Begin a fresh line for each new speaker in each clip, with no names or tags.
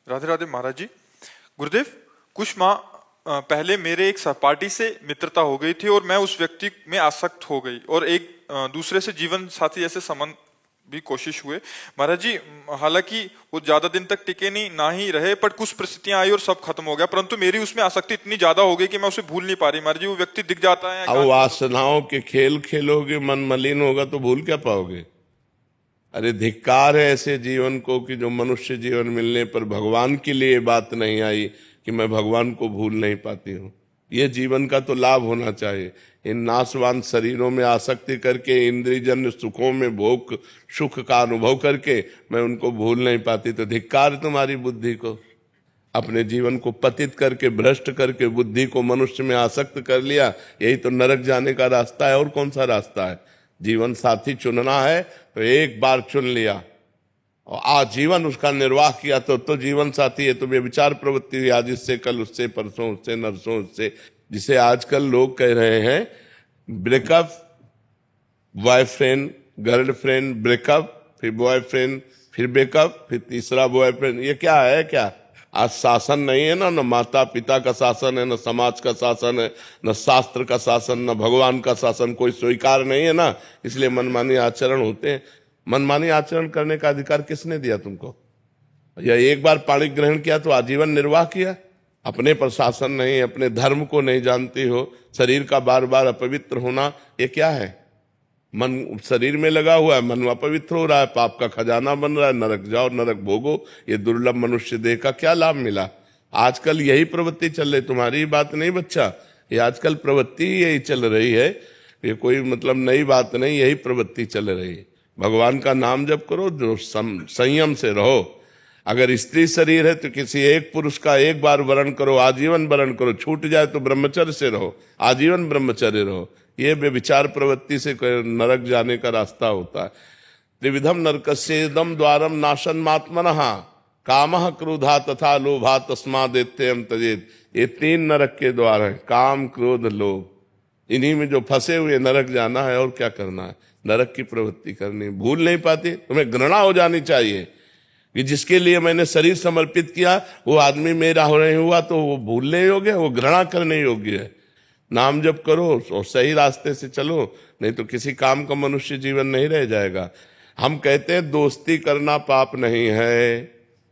राधे राधे महाराज जी। गुरुदेव, कुछ माह पहले मेरे एक सहपाठी से मित्रता हो गई थी और मैं उस व्यक्ति में आसक्त हो गई और एक दूसरे से जीवन साथी जैसे संबंध भी कोशिश हुए महाराज जी। हालांकि वो ज्यादा दिन तक टिके नहीं ना ही रहे, पर कुछ परिस्थितियां आई और सब खत्म हो गया। परंतु मेरी उसमें आसक्ति इतनी ज्यादा हो गई कि मैं उसे भूल नहीं पा रही महाराज जी। वो व्यक्ति दिख जाता है।
अब वासनाओं के खेल खेलोगे, मन मलिन होगा तो भूल क्या पाओगे। अरे धिक्कार है ऐसे जीवन को कि जो मनुष्य जीवन मिलने पर भगवान के लिए बात नहीं आई कि मैं भगवान को भूल नहीं पाती हूँ। ये जीवन का तो लाभ होना चाहिए। इन नाशवान शरीरों में आसक्ति करके, इंद्रियजन्य सुखों में भोग सुख का अनुभव करके मैं उनको भूल नहीं पाती, तो धिक्कार तुम्हारी बुद्धि को। अपने जीवन को पतित करके, भ्रष्ट करके बुद्धि को मनुष्य में आसक्त कर लिया। यही तो नरक जाने का रास्ता है, और कौन सा रास्ता है। जीवन साथी चुनना है तो एक बार चुन लिया और आजीवन उसका निर्वाह किया तो जीवन साथी है। तो व्यभिचार प्रवृत्ति हुई, आज इससे, कल उससे, परसों उससे, नरसों उससे। जिसे आजकल लोग कह रहे हैं ब्रेकअप, बॉयफ्रेंड गर्लफ्रेंड, ब्रेकअप, फिर बॉयफ्रेंड, फिर ब्रेकअप, फिर तीसरा बॉयफ्रेंड। ये क्या है? क्या आज शासन नहीं है ना, न माता पिता का शासन है, न समाज का शासन है, न शास्त्र का शासन, न भगवान का शासन, कोई स्वीकार नहीं है ना। इसलिए मनमानी आचरण होते हैं। मनमानी आचरण करने का अधिकार किसने दिया तुमको? या एक बार पाणी ग्रहण किया तो आजीवन निर्वाह किया। अपने पर शासन नहीं, अपने धर्म को नहीं जानती हो, शरीर का बार बार अपवित्र होना, ये क्या है? मन शरीर में लगा हुआ है, मन अपवित्र हो रहा है, पाप का खजाना बन रहा है। नरक जाओ, नरक भोगो। ये दुर्लभ मनुष्य देह का क्या लाभ मिला? आजकल यही प्रवृत्ति चल रही। तुम्हारी बात नहीं बच्चा, ये आजकल प्रवृत्ति यही चल रही है। ये कोई मतलब नई बात नहीं, यही प्रवृत्ति चल रही है। भगवान का नाम जप करो, जो संयम से रहो। अगर स्त्री शरीर है तो किसी एक पुरुष का एक बार वरण करो, आजीवन वरण करो। छूट जाए तो ब्रह्मचर्य से रहो, आजीवन ब्रह्मचर्य रहो। ये व्यभिचार प्रवृत्ति से नरक जाने का रास्ता होता है। त्रिविधम नरकस्येदम द्वारम नाशनमात्मनः कामः क्रोधा तथा लोभा तस्मादेत्ययं तजेत। ये तीन नरक के द्वार हैं, काम, क्रोध, लोभ। इन्हीं में जो फंसे हुए नरक जाना है। और क्या करना है? नरक की प्रवृत्ति करनी। भूल नहीं पाती। तुम्हें घृणा हो जानी चाहिए कि जिसके लिए मैंने शरीर समर्पित किया वो आदमी मेरा नहीं हुआ, तो वो भूलने योग्य है, वो घृणा करने योग्य है। नाम जप करो और सही रास्ते से चलो, नहीं तो किसी काम का मनुष्य जीवन नहीं रह जाएगा। हम कहते हैं दोस्ती करना पाप नहीं है,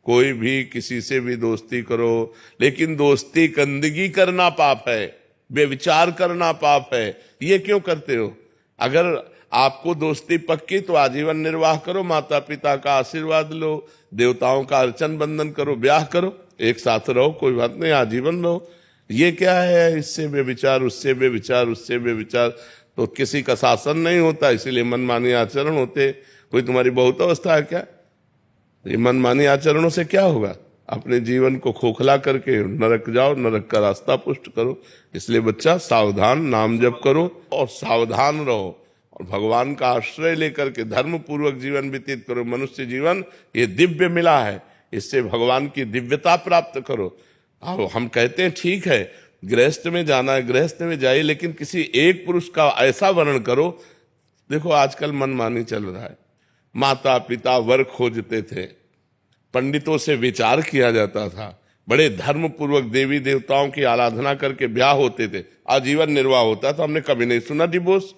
कोई भी किसी से भी दोस्ती करो, लेकिन दोस्ती गंदगी करना पाप है, बेविचार करना पाप है। ये क्यों करते हो? अगर आपको दोस्ती पक्की तो आजीवन निर्वाह करो, माता पिता का आशीर्वाद लो, देवताओं का अर्चन बंदन करो, ब्याह करो, एक साथ रहो, कोई बात नहीं, आजीवन रहो। ये क्या है? इससे बेविचार, उससे बेविचार, उससे बेविचार, तो किसी का शासन नहीं होता, इसीलिए मनमानी आचरण होते। कोई तुम्हारी बहुत अवस्था है क्या? ये मनमानी आचरणों से क्या होगा? अपने जीवन को खोखला करके नरक जाओ, नरक का रास्ता पुष्ट करो। इसलिए बच्चा सावधान, नाम जप करो और सावधान रहो और भगवान का आश्रय लेकर के धर्म पूर्वक जीवन व्यतीत करो। मनुष्य जीवन ये दिव्य मिला है, इससे भगवान की दिव्यता प्राप्त करो। अब हम कहते हैं ठीक है, गृहस्थ में जाना है, गृहस्थ में जाइए, लेकिन किसी एक पुरुष का ऐसा वर्णन करो। देखो आजकल मनमानी चल रहा है। माता पिता वर खोजते थे, पंडितों से विचार किया जाता था, बड़े धर्म पूर्वक देवी देवताओं की आराधना करके ब्याह होते थे, आजीवन निर्वाह होता था। हमने कभी नहीं सुना डिवोर्स,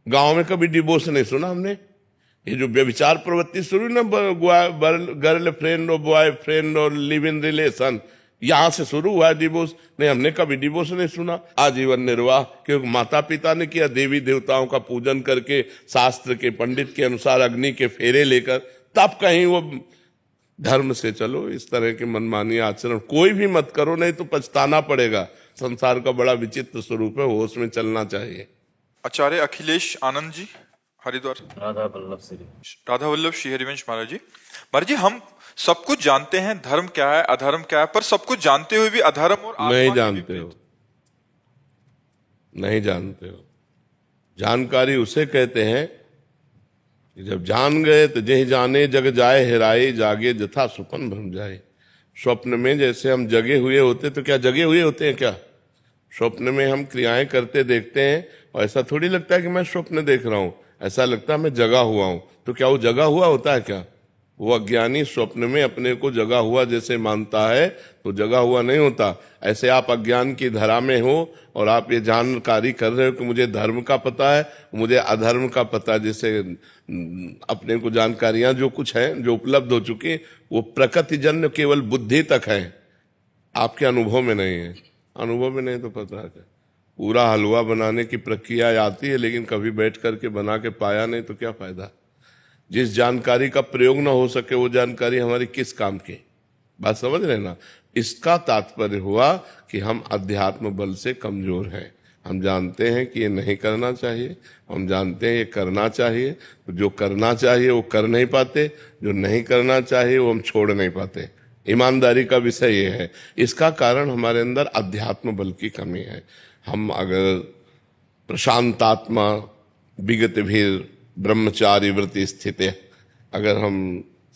गांव में कभी डिवोर्स नहीं सुना हमने। ये जो व्यभिचार प्रवृत्ति शुरू ना, गर्ल फ्रेंड और बॉय फ्रेंड और लिव इन रिलेशन, यहां से शुरू हुआ है डिवोर्स। नहीं, हमने कभी डिवोर्स नहीं सुना। आजीवन निर्वाह, क्योंकि माता पिता ने किया, देवी देवताओं का पूजन करके, शास्त्र के पंडित के अनुसार अग्नि के फेरे लेकर, तब कहीं वो धर्म से चलो। इस तरह के मनमानी आचरण कोई भी मत करो, नहीं तो पछताना पड़ेगा। संसार का बड़ा विचित्र स्वरूप है, होश में चलना चाहिए।
आचार्य अखिलेश आनंद जी, हरिद्वार। राधा वल्लभ श्री हरिवंश महाराज जी। महाराज जी, हम सब कुछ जानते हैं धर्म क्या है, अधर्म क्या है, पर सब कुछ जानते हुए भी अधर्म और
नहीं जानते हो, नहीं जानते हो। जानकारी उसे कहते हैं कि जब जान गए तो जय जाने जग जाए हेराए, जागे जथा सुपन भ्रम जाए। स्वप्न में जैसे हम जगे हुए होते, तो क्या जगे हुए होते हैं क्या? स्वप्न में हम क्रियाएं करते देखते हैं, और ऐसा थोड़ी लगता है कि मैं स्वप्न देख रहा हूं, ऐसा लगता है मैं जगा हुआ हूं। तो क्या वो जगा हुआ होता है क्या? वो अज्ञानी स्वप्न में अपने को जगा हुआ जैसे मानता है तो जगा हुआ नहीं होता। ऐसे आप अज्ञान की धरा में हो और आप ये जानकारी कर रहे हो कि मुझे धर्म का पता है, मुझे अधर्म का पता है, जैसे अपने को जानकारियां जो कुछ है जो उपलब्ध हो चुकी वो प्रकृतिजन्य केवल बुद्धि तक है, आपके अनुभव में नहीं है। अनुभव में नहीं तो पता है। पूरा हलवा बनाने की प्रक्रिया आती है लेकिन कभी बैठ करके बना के पाया नहीं तो क्या फायदा। जिस जानकारी का प्रयोग ना हो सके वो जानकारी हमारी किस काम की, बात समझ रहे ना। इसका तात्पर्य हुआ कि हम अध्यात्म बल से कमजोर हैं। हम जानते हैं कि ये नहीं करना चाहिए, हम जानते हैं ये करना चाहिए, तो जो करना चाहिए वो कर नहीं पाते, जो नहीं करना चाहिए वो हम छोड़ नहीं पाते। ईमानदारी का विषय ये है। इसका कारण हमारे अंदर अध्यात्म बल की कमी है। हम अगर प्रशांतात्मा विगत भीर ब्रह्मचारी वृत्ति स्थित है, अगर हम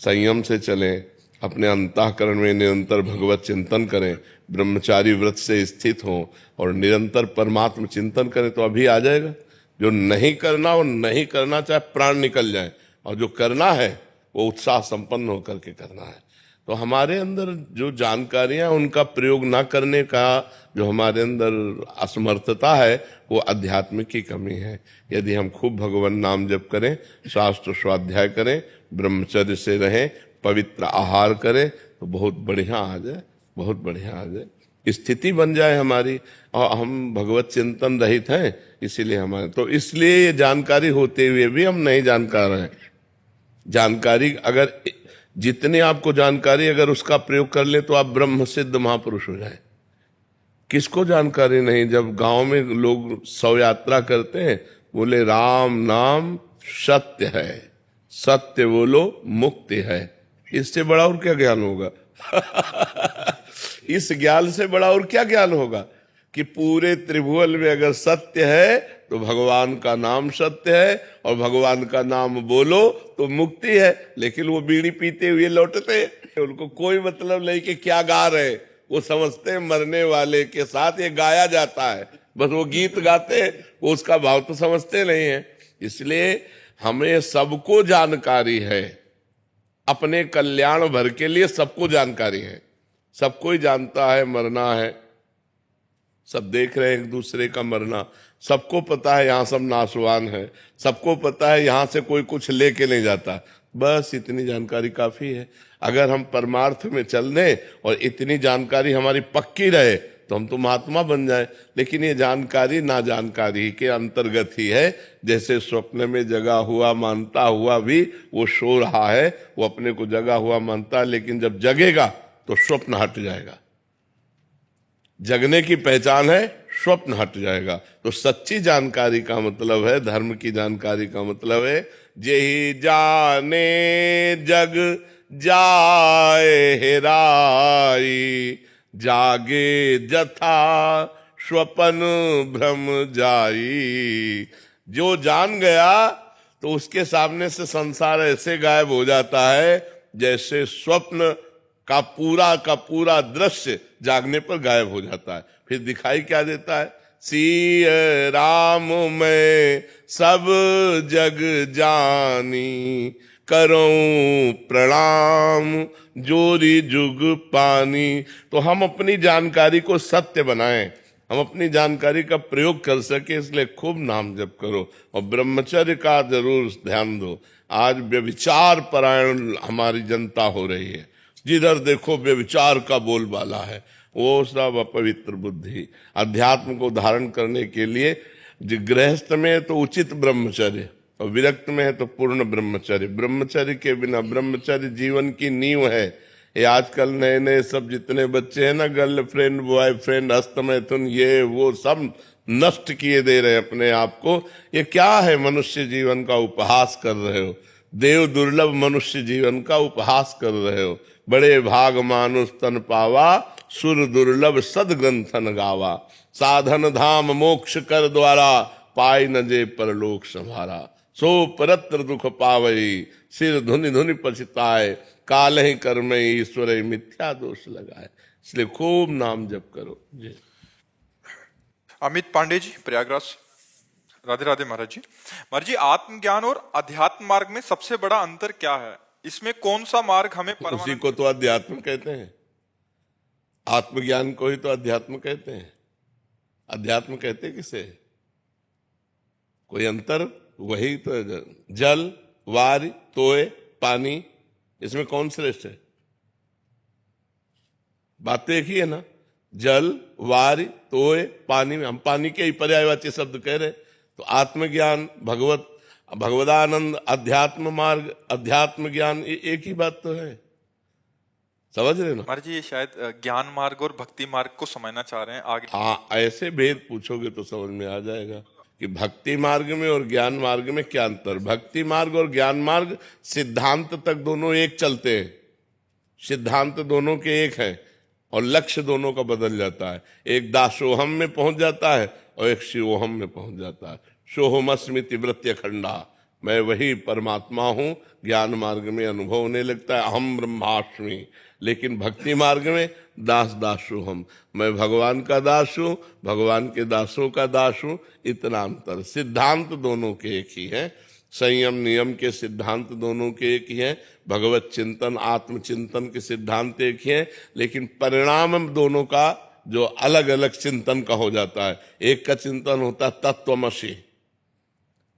संयम से चलें, अपने अंतःकरण में निरंतर भगवत चिंतन करें, ब्रह्मचारी व्रत से स्थित हों और निरंतर परमात्म चिंतन करें तो अभी आ जाएगा। जो नहीं करना वो नहीं करना, चाहे प्राण निकल जाए, और जो करना है वो उत्साह संपन्न होकर के करना है। तो हमारे अंदर जो जानकारियां उनका प्रयोग ना करने का जो हमारे अंदर असमर्थता है वो अध्यात्म की कमी है। यदि हम खूब भगवान नाम जप करें, शास्त्र स्वाध्याय करें, ब्रह्मचर्य से रहें, पवित्र आहार करें तो बहुत बढ़िया आ जाए, बहुत बढ़िया आ जाए, स्थिति बन जाए हमारी। और हम भगवत चिंतन रहित हैं, इसीलिए हमारे तो इसलिए ये जानकारी होते हुए भी हम नहीं जानकार हैं। जानकारी अगर जितने आपको जानकारी अगर उसका प्रयोग कर ले तो आप ब्रह्म सिद्ध महापुरुष हो जाए। किसको जानकारी नहीं? जब गांव में लोग शव यात्रा करते हैं, बोले राम नाम सत्य है, सत्य बोलो मुक्ति है। इससे बड़ा और क्या ज्ञान होगा? इस ज्ञान से बड़ा और क्या ज्ञान होगा कि पूरे त्रिभुवन में अगर सत्य है तो भगवान का नाम सत्य है, और भगवान का नाम बोलो तो मुक्ति है। लेकिन वो बीड़ी पीते हुए लौटते हैं, उनको कोई मतलब नहीं कि क्या गा रहे, वो समझते हैं मरने वाले के साथ ये गाया जाता है, बस वो गीत गाते हैं, वो उसका भाव तो समझते नहीं है। इसलिए हमें सबको जानकारी है, अपने कल्याण भर के लिए सबको जानकारी है। सबको ही जानता है मरना है, सब देख रहे हैं एक दूसरे का मरना, सबको पता है यहाँ सब नाशवान है, सबको पता है यहाँ से कोई कुछ लेके नहीं जाता। बस इतनी जानकारी काफी है। अगर हम परमार्थ में चल दें और इतनी जानकारी हमारी पक्की रहे तो हम तो महात्मा बन जाए। लेकिन ये जानकारी ना जानकारी के अंतर्गत ही है। जैसे स्वप्न में जगा हुआ मानता हुआ भी वो सो रहा है, वो अपने को जगा हुआ मानता है, लेकिन जब जगेगा तो स्वप्न हट जाएगा। जगने की पहचान है, स्वप्न हट जाएगा। तो सच्ची जानकारी का मतलब है, धर्म की जानकारी का मतलब है, जेहि जाने जग जाए हेराई, जागे जथा स्वपन भ्रम जाई। जो जान गया तो उसके सामने से संसार ऐसे गायब हो जाता है जैसे स्वप्न का पूरा दृश्य जागने पर गायब हो जाता है। फिर दिखाई क्या देता है? सी राम मैं सब जग जानी, करूं प्रणाम जोरी जुग पानी। तो हम अपनी जानकारी को सत्य बनाएं, हम अपनी जानकारी का प्रयोग कर सके, इसलिए खूब नाम जप करो और ब्रह्मचर्य का जरूर ध्यान दो। आज व्यभिचार परायण हमारी जनता हो रही है, जिधर देखो व्यभिचार का बोलबाला है। वो सब अपवित्र बुद्धि। अध्यात्म को धारण करने के लिए गृहस्थ में तो उचित ब्रह्मचर्य और विरक्त में है तो पूर्ण ब्रह्मचर्य। ब्रह्मचर्य के बिना, ब्रह्मचर्य जीवन की नींव है। ये आजकल नए नए सब जितने बच्चे हैं ना, गर्लफ्रेंड बॉयफ्रेंड हस्तमैथुन ये वो सब नष्ट किए दे रहे हैं अपने आप को। ये क्या है? मनुष्य जीवन का उपहास कर रहे हो, देव दुर्लभ मनुष्य जीवन का उपहास कर रहे हो। बड़े भाग मानुष तन पावा, सुर दुर्लभ सदग्रंथन गावा। साधन धाम मोक्ष कर द्वारा, पाई न जे परलोक संभारा। सो परत्र दुख पावई, सिर धुनि धुनि पछताए। काल ही कर्म ईश्वर मिथ्या दोष लगाए। इसलिए खूब नाम जप करो जी।
अमित पांडे जी, प्रयागराज। राधे राधे महाराज जी। महाराज जी, आत्मज्ञान और अध्यात्म मार्ग में सबसे बड़ा अंतर क्या है? इसमें कौन सा मार्ग हमें
उसी
परमानंद?
को तो अध्यात्म कहते हैं। आत्मज्ञान को ही तो अध्यात्म कहते हैं। अध्यात्म कहते हैं किसे? कोई अंतर? वही तो है। जल, वार, तोय, पानी, इसमें कौन श्रेष्ठ है? बात तो एक ही है ना। जल, वार, तोय, पानी में हम पानी के ही पर्यायवाची शब्द कह रहे। तो आत्मज्ञान, भगवदानंद, अध्यात्म मार्ग, अध्यात्म ज्ञान, ये एक ही बात तो है। समझ रहे ना?
महाराज जी ये शायद ज्ञान मार्ग और भक्ति मार्ग को समझना चाह रहे हैं आगे।
हाँ, ऐसे भेद पूछोगे तो समझ में आ जाएगा कि भक्ति मार्ग में और ज्ञान मार्ग में क्या अंतर। भक्ति मार्ग और ज्ञान मार्ग सिद्धांत तक दोनों एक चलते हैं। सिद्धांत दोनों के एक है और लक्ष्य दोनों का बदल जाता है। एक दासोहम में पहुंच जाता है और एक शिवोहम में पहुंच जाता है। सोहमस्मिति वृत्य खंडा, मैं वही परमात्मा हूं। ज्ञान मार्ग में अनुभव होने लगता है अहम ब्रह्मास्मि। लेकिन भक्ति मार्ग में दास दासो हम, मैं भगवान का दास हूं, भगवान के दासों का दास हूं। इतना अंतर। सिद्धांत दोनों के एक ही है। संयम नियम के सिद्धांत दोनों के एक ही है। भगवत चिंतन, आत्मचिंतन के सिद्धांत एक ही है। लेकिन परिणाम दोनों का जो अलग अलग चिंतन का हो जाता है। एक का चिंतन होता है तत्वमसि,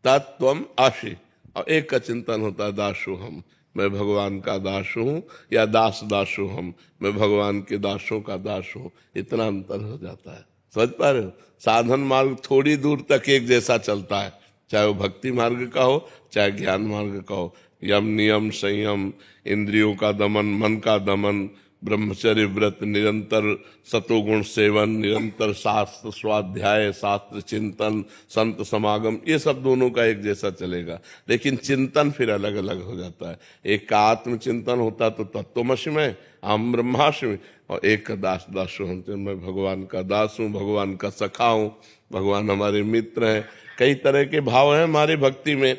तत्वम आशी, और एक का चिंतन होता है दासो हम, मैं भगवान का दास हूं, या दास दासो हम, मैं भगवान के दासों का दास हूं। इतना अंतर हो जाता है। समझ पा रहे हो? साधन मार्ग थोड़ी दूर तक एक जैसा चलता है, चाहे वो भक्ति मार्ग का हो चाहे ज्ञान मार्ग का हो। यम नियम संयम, इंद्रियों का दमन, मन का दमन, ब्रह्मचर्य व्रत, निरंतर सतोगुण सेवन, निरंतर शास्त्र स्वाध्याय, शास्त्र चिंतन, संत समागम, ये सब दोनों का एक जैसा चलेगा। लेकिन चिंतन फिर अलग अलग हो जाता है। एक का आत्मचिंतन होता तो तत्वमसि में, अहम ब्रह्मास्मि, और एक का दास दासो हम, मैं भगवान का दास हूँ, भगवान का सखा हूँ, भगवान हमारे मित्र हैं। कई तरह के भाव हैं हमारी भक्ति में।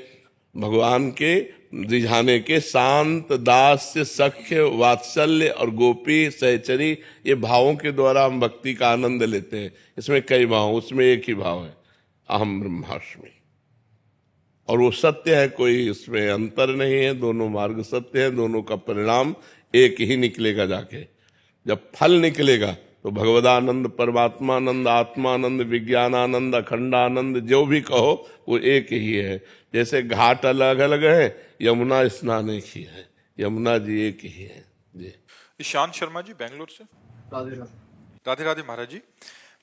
भगवान के रिझाने के शांत, दास्य, सख्य, वात्सल्य और गोपी सहचरी, ये भावों के द्वारा हम भक्ति का आनंद लेते हैं। इसमें कई भाव, उसमें एक ही भाव है अहम ब्रह्मास्मि, और वो सत्य है, कोई इसमें अंतर नहीं है। दोनों मार्ग सत्य है, दोनों का परिणाम एक ही निकलेगा। जाके जब फल निकलेगा तो भगवदानंद, परमात्मानंद, आत्मानंद, विज्ञानानंद, अखंडानंद, जो भी कहो वो एक ही है। जैसे घाट अलग अलग है, यमुना स्नान एक ही है। यमुना जी एक ही है जी।
ईशान शर्मा जी बेंगलोर से।
राधे राधे।
राधे राधे महाराज जी।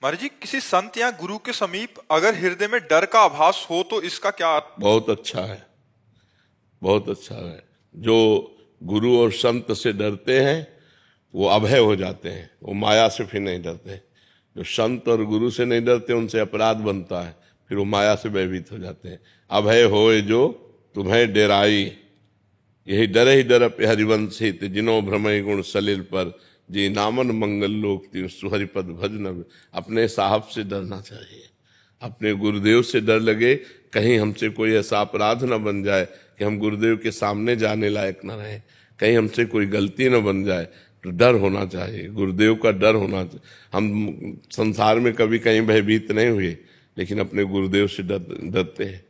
महाराज जी किसी संत या गुरु के समीप अगर हृदय में डर का आभास हो तो इसका क्या अर्थ?
बहुत अच्छा है, बहुत अच्छा है। जो गुरु और संत से डरते हैं वो अभय हो जाते हैं, वो माया से फिर नहीं डरते। जो संत और गुरु से नहीं डरते उनसे अपराध बनता है, फिर वो माया से भयभीत हो जाते हैं। अभय होए जो तुम्हें डराई, यही डरे ही डर पे हरिवंशित, जिनो भ्रमय गुण सलिल पर, जी नामन मंगल लोक तीन सुहरिपद भजन। अपने साहब से डरना चाहिए, अपने गुरुदेव से डर लगे कहीं हमसे कोई ऐसा अपराध न बन जाए कि हम गुरुदेव के सामने जाने लायक न रहे, कहीं हमसे कोई गलती न बन जाए। तो डर होना चाहिए, गुरुदेव का डर होना चाहिए। हम संसार में कभी कहीं भयभीत नहीं हुए, लेकिन अपने गुरुदेव से डरते हैं।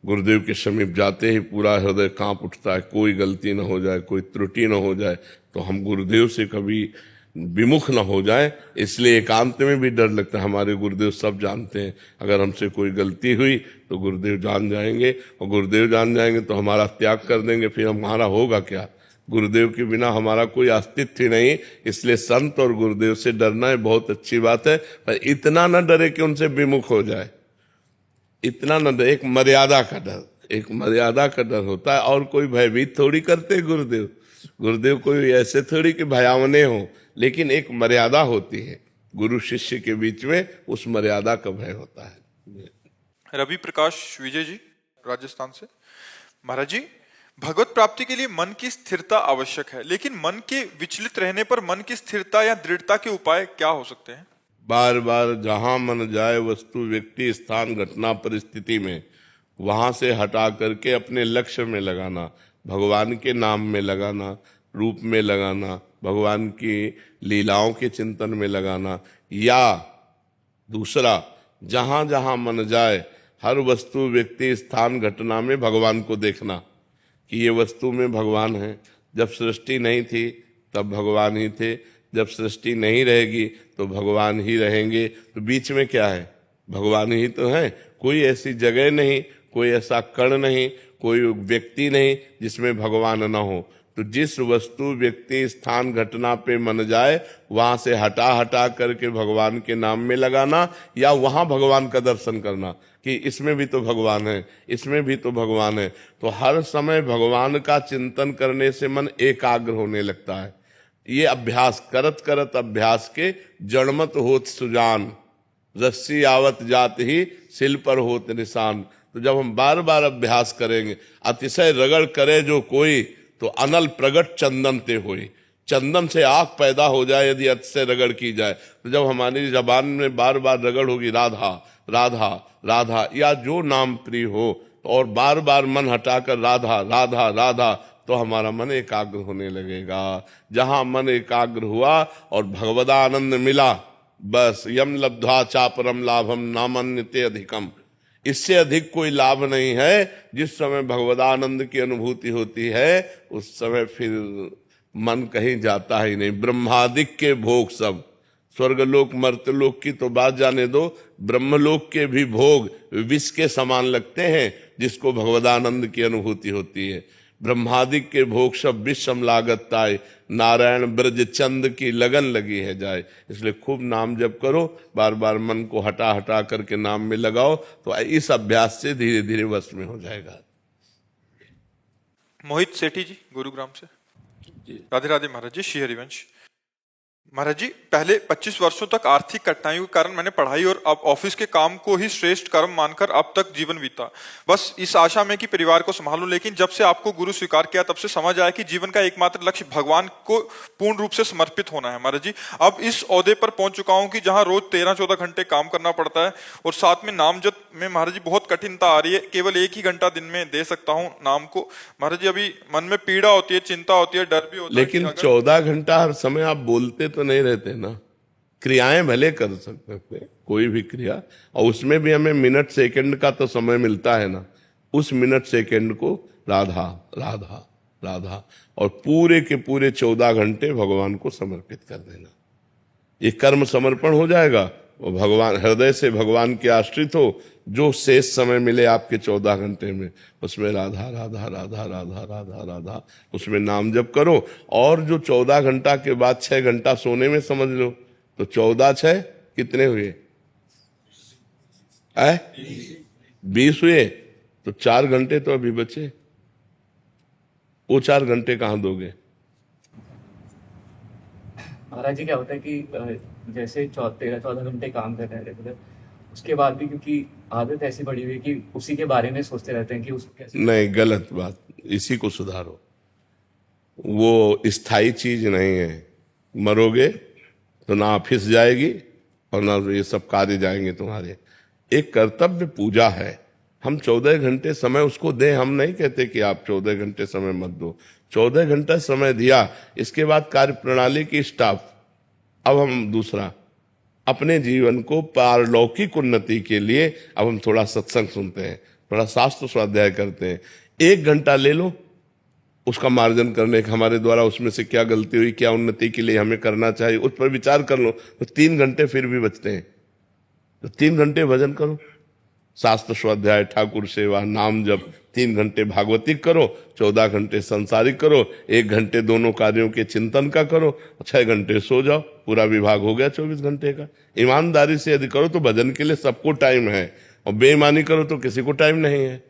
गुरुदेव के समीप जाते ही पूरा हृदय कांप उठता है, कोई गलती न हो जाए, कोई त्रुटि न हो जाए, तो हम गुरुदेव से कभी विमुख न हो जाए। इसलिए एकांत में भी डर लगता है। हमारे गुरुदेव सब जानते हैं, अगर हमसे कोई गलती हुई तो गुरुदेव जान जाएंगे, और गुरुदेव जान जाएंगे तो हमारा त्याग कर देंगे, फिर हमारा होगा क्या? गुरुदेव के बिना हमारा कोई अस्तित्व ही नहीं। इसलिए संत और गुरुदेव से डरना है बहुत अच्छी बात है, पर इतना न डरे कि उनसे विमुख हो जाए। इतना न डरे, एक मर्यादा का डर, एक मर्यादा का डर होता है। और कोई भयभीत थोड़ी करते गुरुदेव, गुरुदेव कोई ऐसे थोड़ी कि भयावने हो, लेकिन एक मर्यादा होती है गुरु शिष्य के बीच में, उस मर्यादा का भय होता है।
रवि प्रकाश विजय जी राजस्थान से। महाराज जी भगवत प्राप्ति के लिए मन की स्थिरता आवश्यक है, लेकिन मन के विचलित रहने पर मन की स्थिरता या दृढ़ता के उपाय क्या हो सकते हैं?
बार बार जहां मन जाए वस्तु, व्यक्ति, स्थान, घटना, परिस्थिति में वहां से हटा करके अपने लक्ष्य में लगाना, भगवान के नाम में लगाना, रूप में लगाना, भगवान की लीलाओं के चिंतन में लगाना। या दूसरा, जहां जहां मन जाए हर वस्तु, व्यक्ति, स्थान, घटना में भगवान को देखना। कि ये वस्तु में भगवान है। जब सृष्टि नहीं थी तब भगवान ही थे, जब सृष्टि नहीं रहेगी तो भगवान ही रहेंगे। तो बीच में क्या है? भगवान ही तो है। कोई ऐसी जगह नहीं, कोई ऐसा कण नहीं, कोई व्यक्ति नहीं जिसमें भगवान न हो। तो जिस वस्तु, व्यक्ति, स्थान, घटना पे मन जाए वहां से हटा हटा करके भगवान के नाम में लगाना, या वहां भगवान का दर्शन करना कि इसमें भी तो भगवान है, इसमें भी तो भगवान है। तो हर समय भगवान का चिंतन करने से मन एकाग्र होने लगता है। ये अभ्यास करत करत अभ्यास के जड़मत होत सुजान, रस्सी आवत जात ही सिल पर होत निशान। तो जब हम बार बार अभ्यास करेंगे, अतिशय रगड़ करे जो कोई, तो अनल प्रगट चंदन ते होई। चंदन से आग पैदा हो जाए यदि अतिशय रगड़ की जाए। तो जब हमारी जबान में बार बार रगड़ होगी राधा राधा राधा, या जो नाम प्रिय हो, और बार बार मन हटाकर राधा राधा राधा, तो हमारा मन एकाग्र होने लगेगा। जहां मन एकाग्र हुआ और भगवदानंद मिला, बस यम लब्ध्वा चापरम लाभम नामन्यते अधिकम। इससे अधिक कोई लाभ नहीं है। जिस समय भगवदानंद की अनुभूति होती है उस समय फिर मन कहीं जाता ही नहीं। ब्रह्मादिक के भोग सब, स्वर्गलोक मर्त्यलोक की तो बात जाने दो, ब्रह्मलोक के भी भोग विष के समान लगते हैं जिसको भगवदानंद की अनुभूति होती है। ब्रह्मादिक के भोग सब विषम लागत ताय, नारायण ब्रज चंद की लगन लगी है जाए। इसलिए खूब नाम जप करो, बार बार मन को हटा हटा करके नाम में लगाओ, तो इस अभ्यास से धीरे धीरे वश में हो जाएगा।
मोहित सेठी जी गुरुग्राम से। राधे राधे महाराज जी। श्री हरिवंश महाराज जी, पहले 25 वर्षों तक आर्थिक कठिनाइयों के कारण मैंने पढ़ाई और अब ऑफिस के काम को ही श्रेष्ठ कर्म मानकर अब तक जीवन बीता, बस इस आशा में कि परिवार को संभालूं। लेकिन जब से आपको गुरु स्वीकार किया तब से समझ आया कि जीवन का एकमात्र लक्ष्य भगवान को पूर्ण रूप से समर्पित होना है। महाराज जी, अब इस ओहदे पर पहुंच चुका हूं कि जहां रोज 13-14 घंटे काम करना पड़ता है और साथ में नाम जप में महाराज जी बहुत कठिनता आ रही है। केवल 1 ही घंटा दिन में दे सकता हूँ नाम को। महाराज जी, अभी मन में पीड़ा होती है, चिंता होती है, डर भी होता है।
लेकिन 14 घंटा हर समय आप बोलते तो नहीं रहते ना, क्रियाएं भले कर सकते हैं, कोई भी क्रिया, और उसमें भी हमें मिनट सेकंड का तो समय मिलता है ना। उस मिनट सेकंड को राधा राधा राधा और पूरे के पूरे 14 घंटे भगवान को समर्पित कर देना। ये कर्म समर्पण हो जाएगा और भगवान, हृदय से भगवान के आश्रित हो। जो शेष समय मिले आपके 14 घंटे में, उसमें राधा राधा राधा राधा राधा राधा, उसमें नाम जप करो। और जो 14 घंटा के बाद 6 घंटा सोने में समझ लो, तो 14×6 कितने हुए? 20 हुए। तो 4 घंटे तो अभी बचे, वो 4 घंटे कहां दोगे?
महाराज जी, क्या होता है कि जैसे 13-14 घंटे काम कर रहे हैं रेगुलर, उसके बाद भी क्योंकि आदत ऐसी पड़ी हुई है कि उसी के बारे में सोचते रहते हैं कि उसको कैसे। नहीं,
गलत बात, इसी को सुधारो। वो स्थायी चीज नहीं है। मरोगे तो ना ऑफिस जाएगी और ना ये सब कार्य जाएंगे तुम्हारे। एक कर्तव्य पूजा है, हम 14 घंटे समय उसको दें। हम नहीं कहते कि आप 14 घंटे समय मत दो, 14 घंटा समय दिया, इसके बाद कार्य प्रणाली की स्टाफ। अब हम दूसरा अपने जीवन को पारलौकिक उन्नति के लिए अब हम थोड़ा सत्संग सुनते हैं, थोड़ा शास्त्र स्वाध्याय करते हैं। 1 घंटा ले लो उसका मार्जन करने का, हमारे द्वारा उसमें से क्या गलती हुई, क्या उन्नति के लिए हमें करना चाहिए, उस पर विचार कर लो। तो 3 घंटे फिर भी बचते हैं। तो 3 घंटे भजन करो, शास्त्र स्वाध्याय, ठाकुर सेवा, नाम जप। 3 घंटे भागवतिक करो, 14 घंटे संसारिक करो, 1 घंटे दोनों कार्यों के चिंतन का करो, 6 घंटे सो जाओ। पूरा विभाग हो गया 24 घंटे का। ईमानदारी से यदि करो तो भजन के लिए सबको टाइम है, और बेईमानी करो तो किसी को टाइम नहीं है।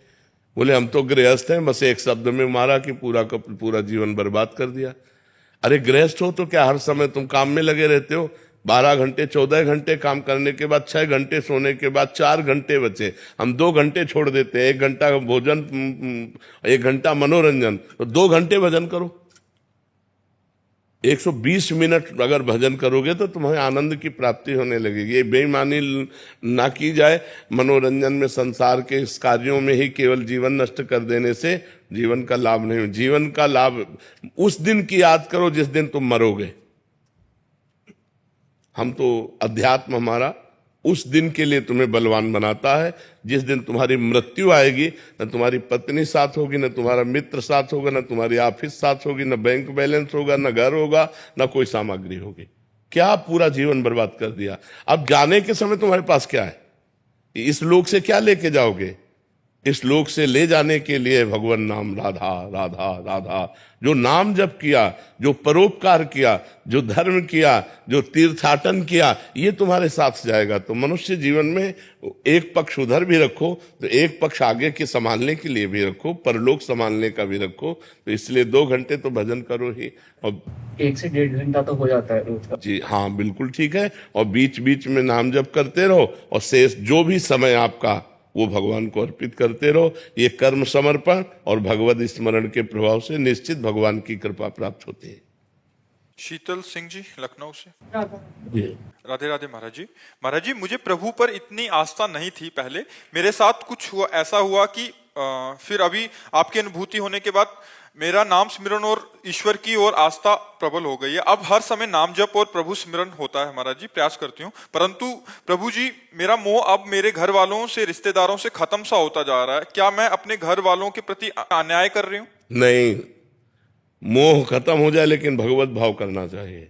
बोले हम तो गृहस्थ हैं, बस एक शब्द में मारा कि पूरा का पूरा जीवन बर्बाद कर दिया। अरे गृहस्थ हो तो क्या हर समय तुम काम में लगे रहते हो? 12 घंटे 14 घंटे काम करने के बाद 6 घंटे सोने के बाद 4 घंटे बचे। हम 2 घंटे छोड़ देते हैं, 1 घंटा भोजन, 1 घंटा मनोरंजन, तो 2 घंटे भजन करो। 120 मिनट अगर भजन करोगे तो तुम्हें आनंद की प्राप्ति होने लगेगी। ये बेईमानी ना की जाए। मनोरंजन में, संसार के इस कार्यों में ही केवल जीवन नष्ट कर देने से जीवन का लाभ नहीं। जीवन का लाभ उस दिन की याद करो जिस दिन तुम मरोगे। हम तो अध्यात्म हमारा उस दिन के लिए तुम्हें बलवान बनाता है। जिस दिन तुम्हारी मृत्यु आएगी, न तुम्हारी पत्नी साथ होगी, न तुम्हारा मित्र साथ होगा, न तुम्हारी ऑफिस साथ होगी, न बैंक बैलेंस होगा, न घर होगा, न कोई सामग्री होगी। क्या पूरा जीवन बर्बाद कर दिया। अब जाने के समय तुम्हारे पास क्या है? इस लोक से क्या लेके जाओगे? इस लोक से ले जाने के लिए भगवान नाम, राधा राधा राधा। जो नाम जप किया, जो परोपकार किया, जो धर्म किया, जो तीर्थाटन किया, ये तुम्हारे साथ जाएगा। तो मनुष्य जीवन में एक पक्ष उधर भी रखो, तो एक पक्ष आगे के संभालने के लिए भी रखो, परलोक संभालने का भी रखो। तो इसलिए 2 घंटे तो भजन करो ही। और
1 से 1.5 घंटा तो हो जाता है रोज का।
जी हाँ, बिल्कुल ठीक है। और बीच बीच में नाम जप करते रहो, और शेष जो भी समय आपका वो भगवान को अर्पित करते रहो। ये कर्म समर्पण और भगवत स्मरण के प्रभाव से निश्चित भगवान की कृपा प्राप्त होती है।
शीतल सिंह जी, लखनऊ से।
जी।
राधे राधे महाराज जी। महाराज जी, मुझे प्रभु पर इतनी आस्था नहीं थी पहले। मेरे साथ कुछ ऐसा हुआ कि फिर अभी आपकी अनुभूति होने के बाद मेरा नाम स्मरण और ईश्वर की ओर आस्था प्रबल हो गई है। अब हर समय नाम जप और प्रभु स्मरण होता है महाराज जी, प्रयास करती हूँ। परंतु प्रभु जी, मेरा मोह अब मेरे घर वालों से, रिश्तेदारों से खत्म सा होता जा रहा है। क्या मैं अपने घर वालों के प्रति अन्याय कर रही हूँ?
नहीं, मोह खत्म हो जाए, लेकिन भगवत भाव करना चाहिए।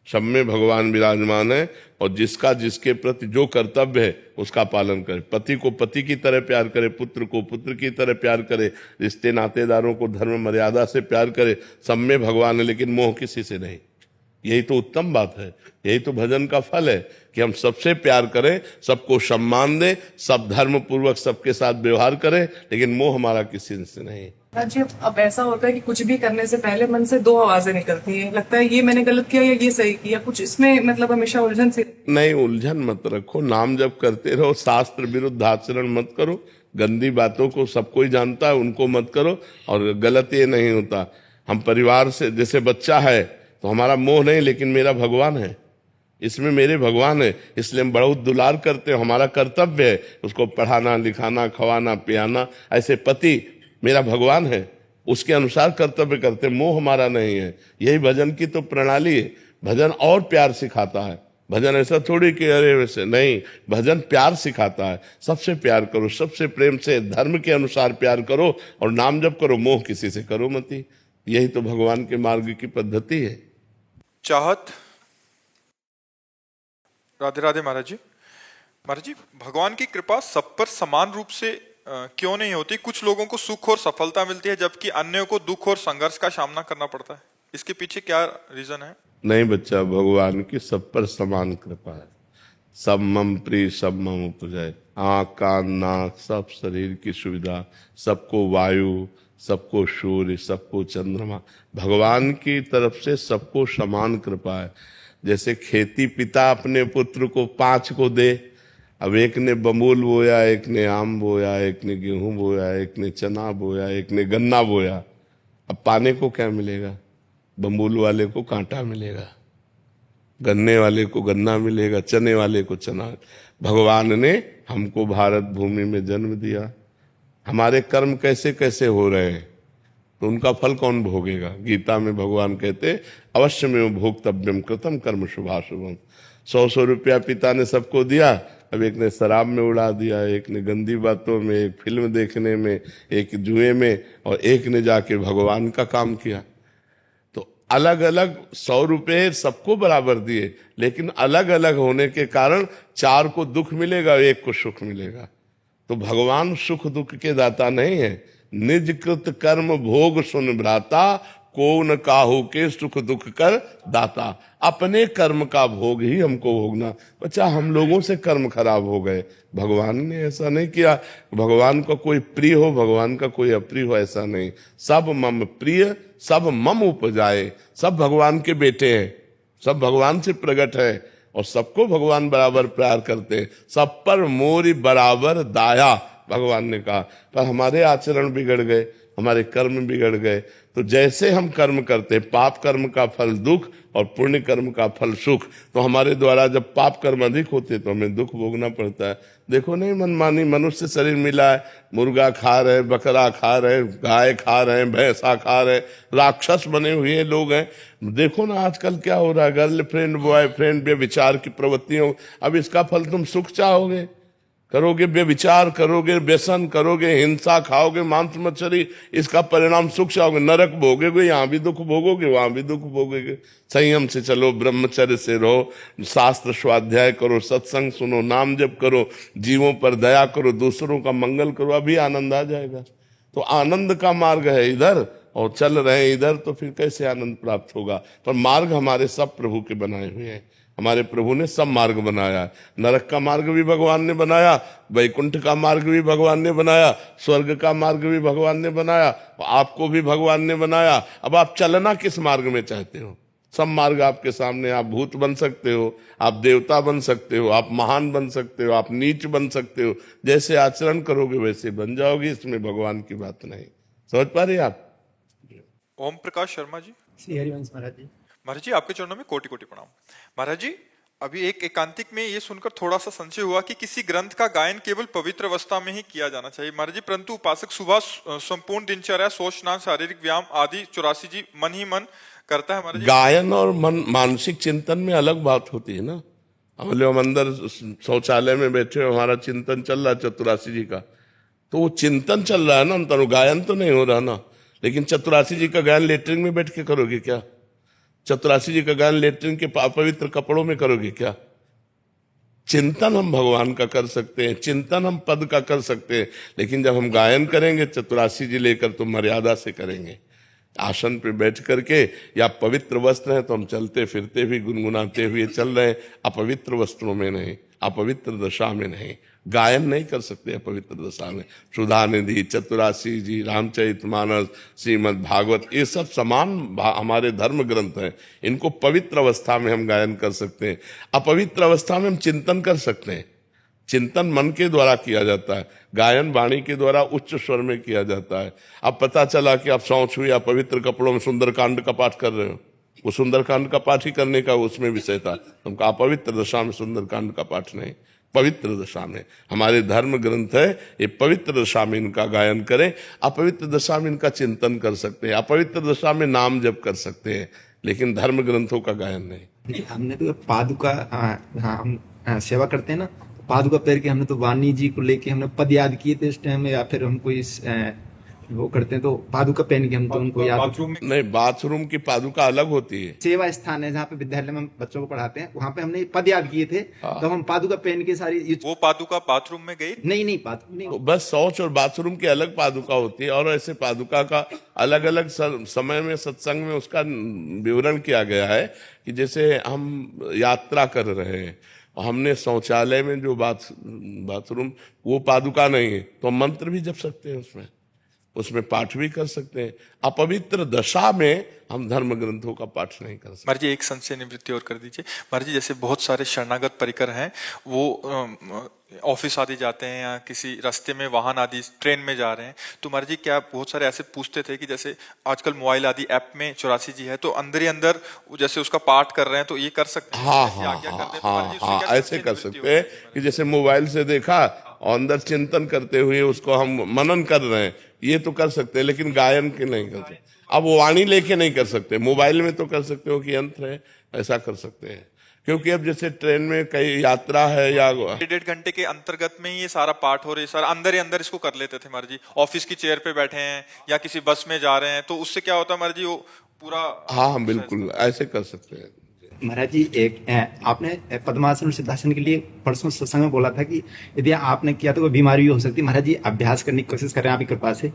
सब में भगवान विराजमान है, और जिसका जिसके प्रति जो कर्तव्य है उसका पालन करे। पति को पति की तरह प्यार करे, पुत्र को पुत्र की तरह प्यार करे, रिश्ते नातेदारों को धर्म मर्यादा से प्यार करे। सब में भगवान है, लेकिन मोह किसी से नहीं। यही तो उत्तम बात है, यही तो भजन का फल है कि हम सबसे प्यार करें, सबको सम्मान दें, सब धर्म पूर्वक सबके साथ व्यवहार करें, लेकिन मोह हमारा किसी से नहीं।
जी, अब ऐसा होता है कि कुछ भी करने से पहले मन से 2 आवाजें निकलती हैं, लगता है ये मैंने गलत किया या ये सही किया। कुछ इसमें मतलब हमेशा उलझन सी।
नहीं, उलझन मत रखो, नाम जप करते रहो, शास्त्र विरुद्ध आचरण मत करो, गंदी बातों को सब कोई जानता है उनको मत करो। और गलत ये नहीं होता, हम परिवार से, जैसे बच्चा है तो हमारा मोह नहीं, लेकिन मेरा भगवान है, इसमें मेरे भगवान है, इसलिए हम बहुत दुलार करते हैं। हमारा कर्तव्य है उसको पढ़ाना, लिखाना, खवाना, पियाना। ऐसे पति मेरा भगवान है, उसके अनुसार कर्तव्य करते, मोह हमारा नहीं है। यही भजन की तो प्रणाली है। भजन और प्यार सिखाता है। भजन ऐसा थोड़ी कि अरे वैसे नहीं, भजन प्यार सिखाता है। सबसे प्यार करो, सबसे प्रेम से धर्म के अनुसार प्यार करो, और नाम जप करो, मोह किसी से करो मती। यही तो भगवान के मार्ग की पद्धति है।
चाहत। राधे राधे महाराज जी। महाराज जी, भगवान की कृपा सब पर समान रूप से क्यों नहीं होती? कुछ लोगों को सुख और सफलता मिलती है, जबकि अन्यों को दुख और संघर्ष का सामना करना पड़ता है। इसके पीछे क्या रीजन है?
नहीं बच्चा, भगवान की सब पर समान कृपा है। सब मम प्रिय, सब मम उपजय। आँख, कान, नाक, सब शरीर की सुविधा, सबको वायु, सबको सूर्य, सबको चंद्रमा। भगवान की तरफ से सबको समान कृपा है। जैसे खेती पिता अपने पुत्र को 5 को दे, अब एक ने बमूल बोया, एक ने आम बोया, एक ने गेहूं बोया, एक ने चना बोया, एक ने गन्ना बोया। अब पाने को क्या मिलेगा? बमूल वाले को कांटा मिलेगा, गन्ने वाले को गन्ना मिलेगा, चने वाले को चना। भगवान ने हमको भारत भूमि में जन्म दिया। हमारे कर्म कैसे कैसे हो रहे हैं, तो उनका फल कौन भोगेगा? गीता में भगवान कहते, अवश्य में भोक्तव्यम कृतम कर्म शुभाशुभम। 100 रुपया पिता ने सबको दिया, अब एक ने शराब में उड़ा दिया, एक ने गंदी बातों में, एक फिल्म देखने में, एक जुए में, और एक ने जाके भगवान का काम किया। तो अलग अलग 100 रुपये सबको बराबर दिए, लेकिन अलग अलग होने के कारण 4 को दुख मिलेगा, 1 को सुख मिलेगा। तो भगवान सुख दुख के दाता नहीं है। निज कृत कर्म भोग सुन भ्राता, को न काहू के सुख दुख कर दाता। अपने कर्म का भोग ही हमको भोगना। बच्चा, हम लोगों से कर्म खराब हो गए, भगवान ने ऐसा नहीं किया। भगवान का कोई प्रिय हो, भगवान का कोई अप्रिय हो, ऐसा नहीं। सब मम प्रिय, सब मम उपजाए। सब भगवान के बेटे हैं, सब भगवान से प्रकट है, और सबको भगवान बराबर प्यार करते हैं। सब पर मोरी बराबर दाया, भगवान ने कहा। पर हमारे आचरण बिगड़ गए, हमारे कर्म बिगड़ गए। तो जैसे हम कर्म करते, पाप कर्म का फल दुख और पुण्य कर्म का फल सुख, तो हमारे द्वारा जब पाप कर्म अधिक होते तो हमें दुख भोगना पड़ता है। देखो नहीं, मनमानी मनुष्य शरीर मिला है, मुर्गा खा रहे, बकरा खा रहे, गाय खा रहे, भैंसा खा रहे, राक्षस बने हुए लोग हैं। देखो ना आजकल क्या हो रहा है, गर्लफ्रेंड बॉयफ्रेंड व्यभिचार की प्रवृत्तियों। अब इसका फल तुम सुख चाहोगे, करोगे व्यभिचार, करोगे व्यसन, करोगे हिंसा, खाओगे मांस मछली, इसका परिणाम सुख चाहोगे, नरक भोगोगे, यहाँ भी दुख भोगोगे, वहां भी दुख भोगोगे। संयम से चलो, ब्रह्मचर्य से रहो, शास्त्र स्वाध्याय करो, सत्संग सुनो, नाम जप करो, जीवों पर दया करो, दूसरों का मंगल करो, अभी आनंद आ जाएगा। तो आनंद का मार्ग है इधर और चल रहे हैं इधर, तो फिर कैसे आनंद प्राप्त होगा। पर मार्ग हमारे सब प्रभु के बनाए हुए हैं, हमारे प्रभु ने सब मार्ग बनाया है। नरक का मार्ग भी भगवान ने बनाया, वैकुंठ का मार्ग भी भगवान ने बनाया, स्वर्ग का मार्ग भी भगवान ने बनाया, आपको भी भगवान ने बनाया। अब आप चलना किस मार्ग में चाहते हो? सब मार्ग आपके सामने। आप भूत बन सकते हो, आप देवता बन सकते हो, आप महान बन सकते हो, आप नीच बन सकते हो। जैसे आचरण करोगे वैसे बन जाओगे, इसमें भगवान की बात नहीं। समझ पा रहे आप?
ओम प्रकाश शर्मा जी।
श्री हरिवंश महाराज जी।
महाराज जी, आपके चरणों में कोटि कोटि प्रणाम। महाराज जी, अभी एक एकांतिक में ये सुनकर थोड़ा सा संशय हुआ कि किसी ग्रंथ का गायन केवल पवित्र अवस्था में ही किया जाना चाहिए महाराज जी, परंतु उपासक सुबह संपूर्ण दिनचर्या, शौच स्नान, शारीरिक व्यायाम आदि 84 जी मन ही मन करता है महाराज जी।
गायन और मन मानसिक चिंतन में अलग बात होती है ना। हम अंदर शौचालय में बैठे हो, हमारा चिंतन चल रहा है 84 जी का, तो वो चिंतन चल रहा है ना अंतर, गायन तो नहीं हो रहा ना। लेकिन 84 जी का गायन लेटरिन में बैठ के करोगे क्या? 84 जी का गायन लेटरिन के पवित्र कपड़ों में करोगे क्या? चिंतन हम भगवान का कर सकते हैं, चिंतन हम पद का कर सकते हैं, लेकिन जब हम गायन करेंगे 84 जी लेकर तो मर्यादा से करेंगे। आसन पे बैठ करके, या पवित्र वस्त्र है तो हम चलते फिरते भी गुनगुनाते हुए चल रहे हैं, अपवित्र वस्त्रों में नहीं, अपवित्र दशा में नहीं। गायन नहीं कर सकते अपवित्र दशा में। सुधा निधि, 84 जी, रामचरितमानस, श्रीमद् भागवत, ये सब समान हमारे धर्म ग्रंथ हैं। इनको पवित्र अवस्था में हम गायन कर सकते हैं, अपवित्र अवस्था में हम चिंतन कर सकते हैं। चिंतन मन के द्वारा किया जाता है, गायन वाणी के द्वारा उच्च स्वर में किया जाता है। अब पता चला कि आप शौच हुई, आप पवित्र कपड़ों में सुंदरकांड का पाठ कर रहे हो, वो सुंदरकांड का पाठ ही करने का उसमें विषय था, हमको अपवित्र दशा में सुंदरकांड का पाठ नहीं, पवित्र दशा में। हमारे धर्म ग्रंथ है, ये पवित्र दशा में इनका गायन करें, अपवित्र दशा में इनका चिंतन कर सकते हैं, अपवित्र दशा में नाम जप कर सकते हैं, लेकिन धर्म ग्रंथों का गायन नहीं।
देखिए, हमने तो पादुका हम सेवा करते हैं ना, पादुका पैर के हमने तो वाणी जी को लेके हमने पद याद किए थे इस टाइम में, या फिर हम कोई वो करते हैं तो पादुका पहन के हम तो उनको याद
नहीं, बाथरूम की पादुका अलग होती है।
सेवा स्थान है जहाँ पे विद्यालय में हम बच्चों को पढ़ाते हैं, वहाँ पे हमने पद याद किए थे, तो हम पादुका पहन के सारी
वो पादुका बाथरूम में गई?
नहीं बाथरूम नहीं,
तो बस शौच और बाथरूम की अलग पादुका होती है, और ऐसे पादुका का अलग अलग समय में सत्संग में उसका विवरण किया गया है कि जैसे हम यात्रा कर रहे हैं, हमने शौचालय में जो बाथरूम, वो पादुका नहीं है, तो मंत्र भी जप सकते हैं उसमें पाठ भी कर सकते हैं। अपवित्र दशा में हम धर्म ग्रंथों का पाठ नहीं कर सकते।
महाराज जी, एक संशय निवृत्ति और कर दीजिए महाराज जी। जैसे बहुत सारे शरणागत परिकर हैं, वो ऑफिस आदि जाते हैं या किसी रास्ते में वाहन आदि ट्रेन में जा रहे हैं, तो महाराज जी क्या बहुत सारे ऐसे पूछते थे कि जैसे आजकल मोबाइल आदि ऐप में 84 जी है, तो अंदर ही अंदर जैसे उसका पाठ कर रहे हैं, तो ये कर सकते हैं?
हाँ, ऐसे कर सकते हैं कि जैसे मोबाइल से देखा और अंदर चिंतन करते हुए उसको हम मनन कर रहे हैं, ये तो कर सकते हैं, लेकिन गायन के नहीं कर सकते। अब वाणी लेके नहीं कर सकते, मोबाइल में तो कर सकते हो कि यंत्र है, ऐसा कर सकते हैं। क्योंकि अब जैसे ट्रेन में कई यात्रा है या
1.5 घंटे के अंतर्गत में ही ये सारा पाठ हो रही है, सारा अंदर ही अंदर इसको कर लेते थे महाराज जी। ऑफिस की चेयर पे बैठे हैं या किसी बस में जा रहे हैं, तो उससे क्या होता है महाराज जी, वो पूरा।
हाँ, बिल्कुल ऐसे कर सकते हैं।
महाराज जी, एक आपने पद्मासन और सिद्धासन के लिए परसों सत्संग में बोला था कि यदि आपने किया तो कोई बीमारी भी हो सकती है। महाराज जी, अभ्यास करने की कोशिश कर रहे हैं आपकी कृपा से।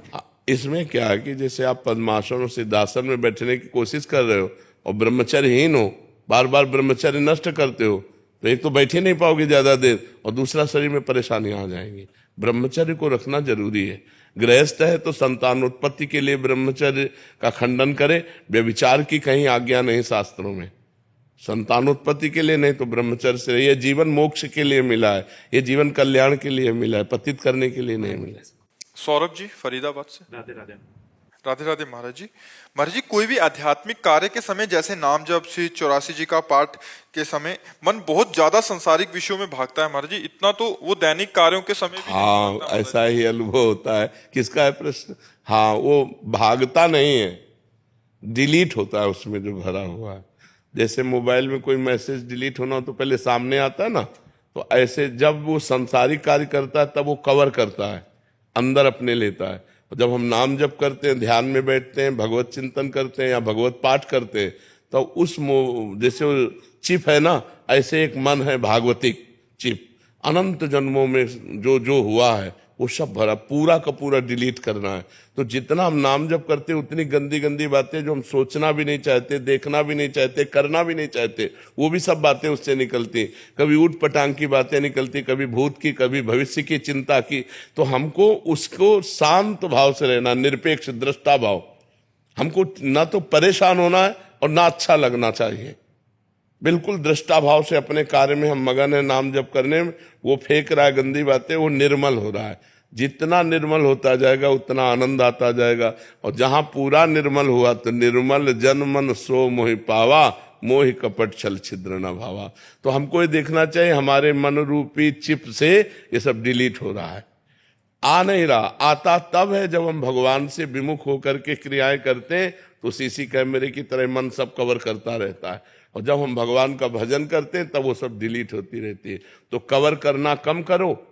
इसमें क्या है कि जैसे आप पद्मासन और सिद्धासन में बैठने की कोशिश कर रहे हो और ब्रह्मचर्यहीन हो, बार बार ब्रह्मचर्य नष्ट करते हो, तो एक तो बैठे नहीं पाओगे ज्यादा देर, और दूसरा शरीर में परेशानियां आ जाएंगी। ब्रह्मचर्य को रखना जरूरी है। गृहस्थ है तो संतानोत्पत्ति के लिए ब्रह्मचर्य का खंडन करे, व्यभिचार की कहीं आज्ञा नहीं शास्त्रों में। संतानोत्पत्ति के लिए नहीं तो ब्रह्मचर्य से। यह जीवन मोक्ष के लिए मिला है, ये जीवन कल्याण के लिए मिला है, पतित करने के लिए नहीं मिला है।
सौरभ जी फरीदाबाद से।
राधे राधे।
राधे राधे महाराज जी। महाराज जी, कोई भी आध्यात्मिक कार्य के समय जैसे नाम जप श्री 84 जी का पाठ के समय मन बहुत ज्यादा संसारिक विषयों में भागता है महाराज जी, इतना तो वो दैनिक कार्यों के समय भी नहीं
हाँ,
भागता महाराज
ऐसा ही अनुभव होता है। किसका है प्रश्न? हाँ, वो भागता नहीं है, डिलीट होता है उसमें जो भरा हुआ है। जैसे मोबाइल में कोई मैसेज डिलीट होना हो तो पहले सामने आता है ना, तो ऐसे जब वो सांसारिक कार्य करता है तब वो कवर करता है, अंदर अपने लेता है। और जब हम नाम जप करते हैं, ध्यान में बैठते हैं, भगवत चिंतन करते हैं या भगवत पाठ करते हैं, तो उस जैसे वो चिप है ना, ऐसे एक मन है भागवतिक चिप, अनंत जन्मों में जो जो हुआ है वो सब भरा, पूरा का पूरा डिलीट करना है। तो जितना हम नाम जप करते हैं उतनी गंदी गंदी बातें जो हम सोचना भी नहीं चाहते, देखना भी नहीं चाहते, करना भी नहीं चाहते, वो भी सब बातें उससे निकलती। कभी ऊट पटांग की बातें निकलती, कभी भूत की, कभी भविष्य की चिंता की। तो हमको उसको शांत भाव से रहना, निरपेक्ष दृष्टा भाव। हमको ना तो परेशान होना है और ना अच्छा लगना चाहिए। बिल्कुल दृष्टा भाव से अपने कार्य में हम मगन है, नाम जप करने में। वो फेंक रहा है गंदी बातें, वो निर्मल हो रहा है। जितना निर्मल होता जाएगा उतना आनंद आता जाएगा। और जहां पूरा निर्मल हुआ तो निर्मल जन मन सो मोहि पावा, मोहि कपट छल छिद्र न भावा। तो हमको ये देखना चाहिए हमारे मन रूपी चिप से ये सब डिलीट हो रहा है, आ नहीं रहा। आता तब है जब हम भगवान से विमुख होकर के क्रियाएं करते हैं, तो सीसी कैमरे की तरह मन सब कवर करता रहता है। और जब हम भगवान का भजन करते हैं तब वो सब डिलीट होती रहती है। तो कवर करना कम करो,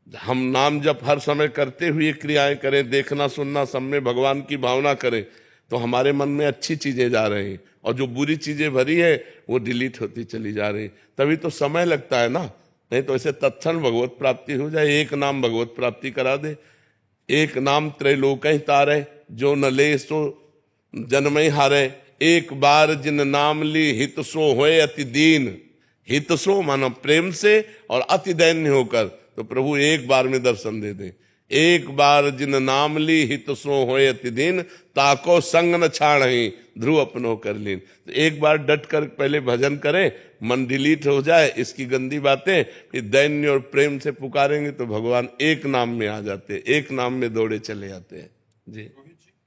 हम नाम जप हर समय करते हुए क्रियाएं करें, देखना सुनना सब में भगवान की भावना करें, तो हमारे मन में अच्छी चीजें जा रही हैं। और जो बुरी चीजें भरी है वो डिलीट होती चली जा रही। तभी तो समय लगता है ना, नहीं तो ऐसे तत्क्षण भगवत प्राप्ति हो जाए। एक नाम भगवत प्राप्ति करा दे। एक नाम त्रैलोक ही तारे, जो न ले सो जन्म ही हारे। एक बार जिन नाम ली हित सो होए अति दीन। हित सो मानो प्रेम से और अति दैन्य होकर, तो प्रभु एक बार में दर्शन दे दे। एक बार जिन नाम ली हित सो होए अति दीन, ताको संग न छाड़ ही ध्रुव अपनो कर लीन। तो एक बार डट कर पहले भजन करें, मन डिलीट हो जाए इसकी गंदी बातें, फिर दैन्य और प्रेम से पुकारेंगे तो भगवान एक नाम में आ जाते, एक नाम में दौड़े चले जाते हैं। जी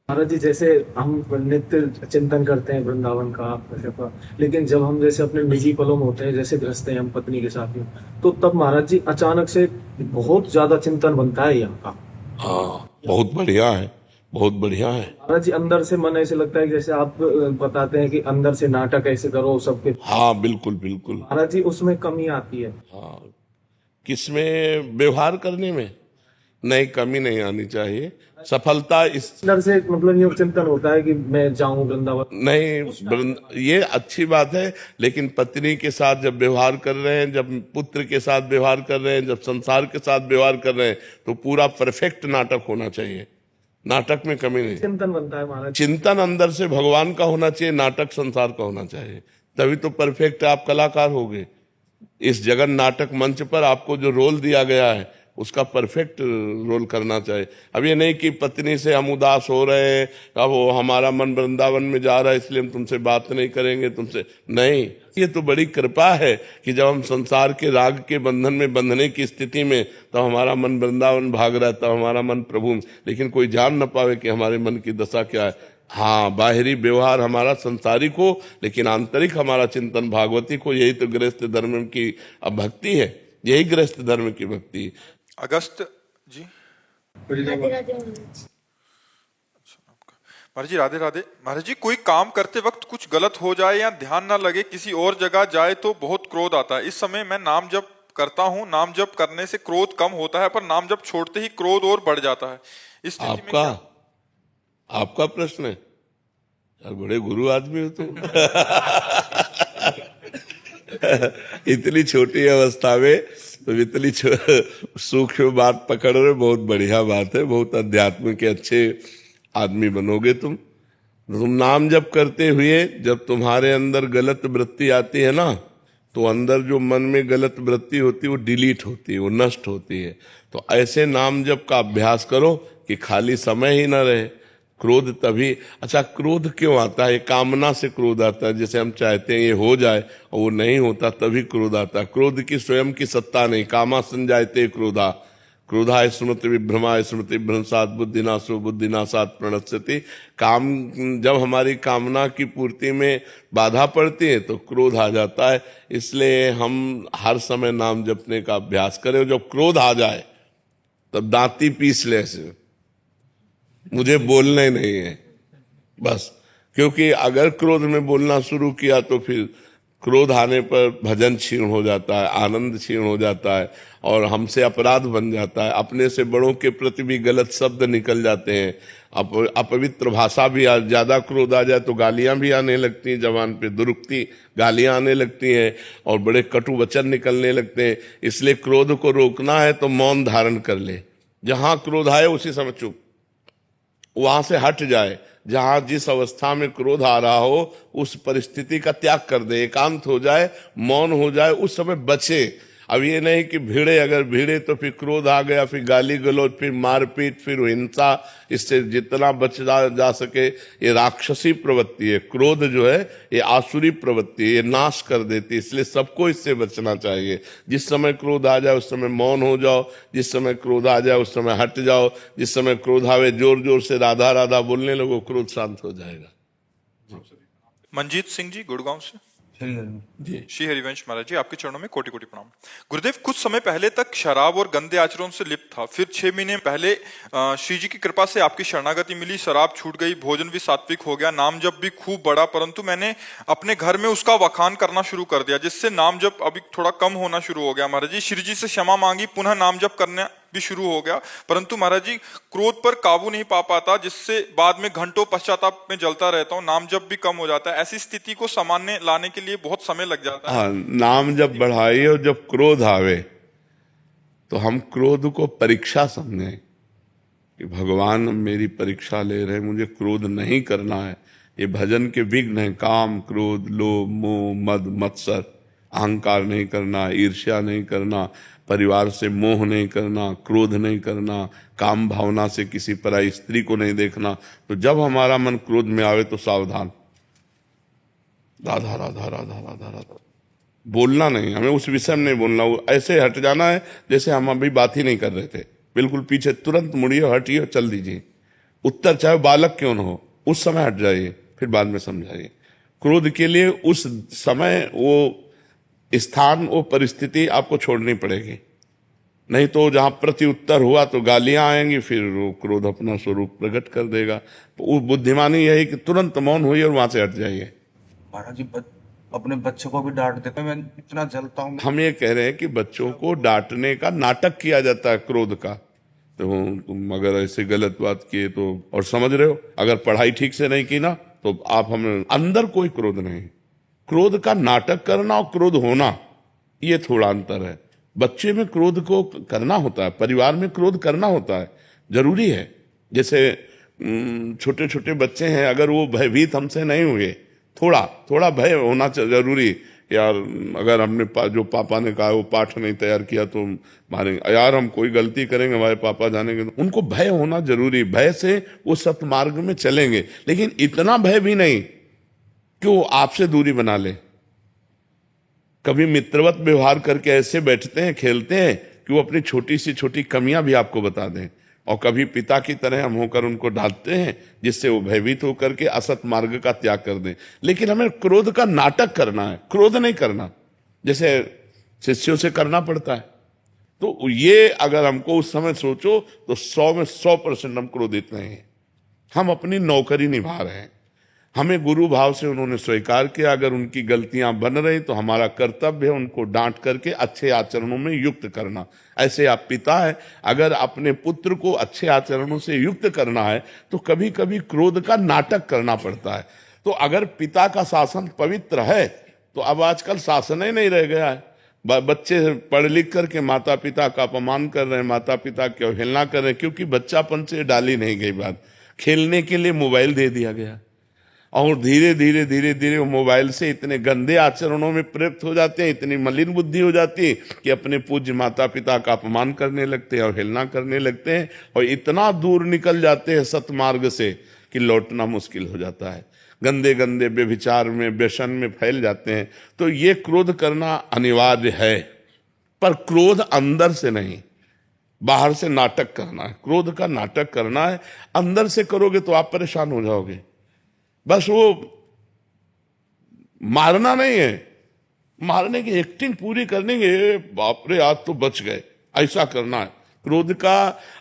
महाराज जी, जैसे हम नित्य चिंतन करते हैं वृंदावन का, लेकिन जब हम जैसे अपने निजी पलों में होते हैं, जैसे गृहस्थ हैं हम पत्नी के साथ में, तो तब महाराज जी अचानक से बहुत ज्यादा चिंतन बनता है यहाँ का।
हाँ, बहुत बढ़िया है, बहुत बढ़िया है
महाराज जी। अंदर से मन ऐसे लगता है कि जैसे आप बताते हैं कि अंदर से नाटक ऐसे करो सबके।
हाँ, बिल्कुल बिल्कुल।
महाराज जी, उसमें कमी आती है।
हाँ, किसमें? व्यवहार करने में नहीं, कमी नहीं आनी चाहिए। सफलता इस
अंदर से मतलब ये चिंतन होता है कि मैं जाऊं वृंदावन।
नहीं, ये अच्छी बात है, लेकिन पत्नी के साथ जब व्यवहार कर रहे हैं, जब पुत्र के साथ व्यवहार कर रहे हैं, जब संसार के साथ व्यवहार कर रहे हैं, तो पूरा परफेक्ट नाटक होना चाहिए। नाटक में कमी नहीं।
चिंतन बनता है महाराज।
चिंतन अंदर से भगवान का होना चाहिए, नाटक संसार का होना चाहिए, तभी तो परफेक्ट आप कलाकार होगे। इस जगन नाटक मंच पर आपको जो रोल दिया गया है उसका परफेक्ट रोल करना चाहिए। अब ये नहीं कि पत्नी से हम उदास हो रहे हैं, अब वो हमारा मन वृंदावन में जा रहा है इसलिए हम तुमसे बात नहीं करेंगे, तुमसे नहीं। ये तो बड़ी कृपा है कि जब हम संसार के राग के बंधन में बंधने की स्थिति में, तब हमारा मन वृंदावन भाग रहा है, तब हमारा मन प्रभु, लेकिन कोई जान न पावे कि हमारे मन की दशा क्या है। हाँ, बाहरी व्यवहार हमारा संसारिक हो, लेकिन आंतरिक हमारा चिंतन भागवतिक हो। यही तो गृहस्थ धर्म की भक्ति है, यही गृहस्थ धर्म की भक्ति है।
अगस्त जी।
राधे राधे
महाराज जी, राधे राधे। महाराज जी, कोई काम करते वक्त कुछ गलत हो जाए या ध्यान ना लगे, किसी और जगह जाए तो बहुत क्रोध आता है। इस समय मैं नाम जप करता हूँ, नाम जप करने से क्रोध कम होता है, पर नाम जप छोड़ते ही क्रोध और बढ़ जाता है। इस स्थिति में क्या?
आपका प्रश्न है यार, बड़े गुरु आदमी हो तुम। इतनी छोटी अवस्था में तो इतनी सूक्ष्म बात पकड़ रहे, बहुत बढ़िया बात है। बहुत अध्यात्म के अच्छे आदमी बनोगे तुम। नाम जप करते हुए जब तुम्हारे अंदर गलत वृत्ति आती है ना, तो अंदर जो मन में गलत वृत्ति होती है वो डिलीट होती है, वो नष्ट होती है। तो ऐसे नाम जप का अभ्यास करो कि खाली समय ही ना रहे। क्रोध तभी, अच्छा क्रोध क्यों आता है? कामना से क्रोध आता है। जैसे हम चाहते हैं ये हो जाए और वो नहीं होता, तभी क्रोध आता है। क्रोध की स्वयं की सत्ता नहीं। कामा संजायते क्रोधा, क्रोधाय स्मृति विभ्रमाय स्मृति भ्रंशात बुद्धिनाशो बुद्धिनाशात प्रणश्यति। काम, जब हमारी कामना की पूर्ति में बाधा पड़ती है तो क्रोध आ जाता है। इसलिए हम हर समय नाम जपने का अभ्यास करें। जब क्रोध आ जाए तब दांती पीस ले ऐसे, मुझे बोलना ही नहीं है बस। क्योंकि अगर क्रोध में बोलना शुरू किया तो फिर क्रोध आने पर भजन क्षीण हो जाता है, आनंद क्षीण हो जाता है और हमसे अपराध बन जाता है। अपने से बड़ों के प्रति भी गलत शब्द निकल जाते हैं। अपवित्र भाषा भी, ज्यादा क्रोध आ जाए तो गालियां भी आने लगती हैं, जवान पे दुरुक्ति गालियां आने लगती हैं और बड़े कटु वचन निकलने लगते हैं। इसलिए क्रोध को रोकना है तो मौन धारण कर ले। जहां क्रोध आए उसी समय चुप, वहां से हट जाए। जहां जिस अवस्था में क्रोध आ रहा हो उस परिस्थिति का त्याग कर दे, एकांत हो जाए, मौन हो जाए, उस समय बचे। अब ये नहीं कि भिड़े तो फिर क्रोध आ गया, फिर गाली गलौज, फिर मारपीट, फिर हिंसा। इससे जितना बचा जा सके। ये राक्षसी प्रवृत्ति है, क्रोध जो है ये आसुरी प्रवृत्ति है, ये नाश कर देती है। इसलिए सबको इससे बचना चाहिए। जिस समय क्रोध आ जाए उस समय मौन हो जाओ, जिस समय क्रोध आ जाए उस समय हट जाओ। जिस समय क्रोध आवे जोर जोर से राधा राधा बोलने लगो, क्रोध शांत हो जाएगा।
मंजीत सिंह जी गुड़गांव से।
जी,
श्री हरिवंश महाराज जी, आपके चरणों में कोटि कोटि प्रणाम। गुरुदेव, कुछ समय पहले तक शराब और गंदे आचरण से लिप्त था, फिर 6 महीने पहले श्री जी की कृपा से आपकी शरणागति मिली, शराब छूट गई, भोजन भी सात्विक हो गया, नाम जप भी खूब बढ़ा। परंतु मैंने अपने घर में उसका वखान करना शुरू कर दिया, जिससे नाम जप अभी थोड़ा कम होना शुरू हो गया। महाराज जी, श्री जी से क्षमा मांगी, पुनः नाम जप करना भी शुरू हो गया। परंतु महाराज जी, क्रोध पर काबू नहीं पा पाता, जिससे बाद में घंटों पश्चाताप में जलता रहता हूँ। नाम जप भी कम हो जाता है। ऐसी स्थिति को सामान्य लाने के लिए बहुत समय लग जाता है।
हाँ, नाम जब बढ़ाइए और जब क्रोध आवे तो हम क्रोध को परीक्षा समझें कि भगवान मेरी परीक्षा ले रहे हैं, मुझे क्रोध नहीं करना है। ये भजन के विघ्न है, काम, क्रोध, लोभ, मोह, मद, मत्सर, अहंकार नहीं करना, ईर्ष्या नहीं करना, परिवार से मोह नहीं करना, क्रोध नहीं करना, काम भावना से किसी पराई स्त्री को नहीं देखना। तो जब हमारा मन क्रोध में आवे तो सावधान, राधा राधा राधा राधा राधा बोलना नहीं, हमें उस विषय में नहीं बोलना। वो ऐसे हट जाना है जैसे हम अभी बात ही नहीं कर रहे थे। बिल्कुल पीछे तुरंत मुड़िए, हटिए और चल दीजिए। उत्तर चाहे बालक क्यों न हो, उस समय हट जाइए, फिर बाद में समझाइए। क्रोध के लिए उस समय वो स्थान, वो परिस्थिति आपको छोड़नी पड़ेगी। नहीं तो जहां प्रति उत्तर हुआ तो गालियां आएंगी, फिर वो क्रोध अपना स्वरूप प्रकट कर देगा। वो बुद्धिमानी यही कि तुरंत मौन हुई और वहां से हट जाइए।
महाराज जी, अपने बच्चों को भी डांट देते हैं, मैं इतना जलता हूँ।
हम ये कह रहे हैं कि बच्चों को डांटने का नाटक किया जाता है क्रोध का। तो तुम अगर ऐसे गलत बात किए तो, और समझ रहे हो, अगर पढ़ाई ठीक से नहीं की ना तो आप, हमें अंदर कोई क्रोध नहीं। क्रोध का नाटक करना और क्रोध होना, ये थोड़ा अंतर है। बच्चे में क्रोध को करना होता है, परिवार में क्रोध करना होता है, जरूरी है। जैसे छोटे छोटे बच्चे हैं, अगर वो भयभीत हमसे नहीं हुए, थोड़ा थोड़ा भय होना जरूरी। यार अगर हमने जो पापा ने कहा वो पाठ नहीं तैयार किया तो मारेंगे, यार हम कोई गलती करेंगे हमारे पापा जानेंगे, तो उनको भय होना जरूरी। भय से वो सत्मार्ग में चलेंगे, लेकिन इतना भय भी नहीं कि वो आपसे दूरी बना ले। कभी मित्रवत व्यवहार करके ऐसे बैठते हैं, खेलते हैं कि वो अपनी छोटी सी छोटी कमियां भी आपको बता दें, और कभी पिता की तरह हम होकर उनको डांटते हैं जिससे वो भयभीत होकर के असत मार्ग का त्याग कर दें। लेकिन हमें क्रोध का नाटक करना है, क्रोध नहीं करना, जैसे शिष्यों से करना पड़ता है। तो ये अगर हमको उस समय सोचो तो 100 में 100% हम क्रोधित नहीं हैं। हम अपनी नौकरी निभा रहे हैं, हमें गुरु भाव से उन्होंने स्वीकार किया। अगर उनकी गलतियां बन रही तो हमारा कर्तव्य है उनको डांट करके अच्छे आचरणों में युक्त करना। ऐसे आप पिता है, अगर अपने पुत्र को अच्छे आचरणों से युक्त करना है तो कभी कभी क्रोध का नाटक करना पड़ता है। तो अगर पिता का शासन पवित्र है तो अब आजकल शासन ही नहीं रह गया है। बच्चे पढ़ लिख करके माता पिता का अपमान कर रहे हैं, माता पिता की अवहेलना कर रहे हैं, क्योंकि बच्चापन से डाली नहीं गई बात। खेलने के लिए मोबाइल दे दिया गया और धीरे धीरे धीरे धीरे वो मोबाइल से इतने गंदे आचरणों में प्रयुक्त हो जाते हैं, इतनी मलिन बुद्धि हो जाती है कि अपने पूज्य माता पिता का अपमान करने लगते हैं और अवहेलना करने लगते हैं, और इतना दूर निकल जाते हैं सतमार्ग से कि लौटना मुश्किल हो जाता है। गंदे गंदे व्यभिचार में, व्यसन में फैल जाते हैं। तो ये क्रोध करना अनिवार्य है, पर क्रोध अंदर से नहीं। बाहर से नाटक करना है, क्रोध का नाटक करना है। अंदर से करोगे तो आप परेशान हो जाओगे। बस वो मारना नहीं है, मारने की एक्टिंग पूरी करनी है। बाप रे आज तो बच गए, ऐसा करना है। क्रोध का